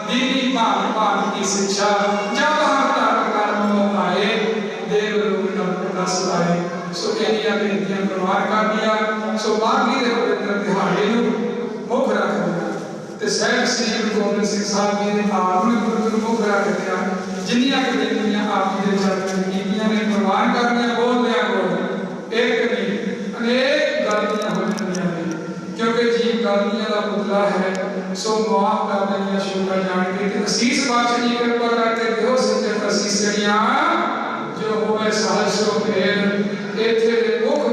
दीनी भात भात की शिक्षा जब हम धर्म कर्म में आए देव लोग नमक सुनाए। सो एनिया बेनतियां प्रवान कर दिया। सो बाकी दे पवित्र दिहाड़े नूं मुख रख दिया ते सहज श्री गुरु गोबिंद सिंह साहब जी ने आपने गुरु मुख रख दिया। जिन्नियां बेनतियां आप दे चरण कीतियां ने प्रवान करनियां बोल दिया बोल एक नहीं अनेक गलतियां हो जाती हैं क्योंकि जीव गलतियां का पुतला है। सो माफ कर देनियां शुरू कर जान के ते असीस बादशाह जी कृपा करके दियो सच्चे असीसड़ियां जो होवे सहज सो फेर इथे दे मुख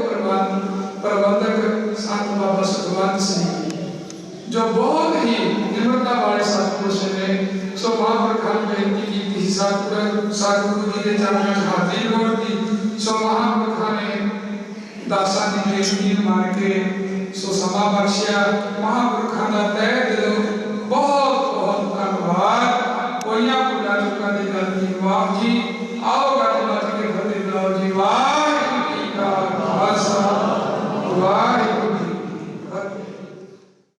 प्रबंधक संत बाबा सुखवंत सिंह जो बहुत ही निम्रता वाले सतपुरुष ने। सो महापुरखां ने बेनती की सतगुरु जी के चरणों में हाजिर होण दी। सो महापुरखां ने दासा की बेनती मान के सो समा बख्शिया। महापुरखां दा तहे दिलों बहुत बहुत धन्यवाद। कोईयां भुलां चुकां दी गलती माफ जी। आओ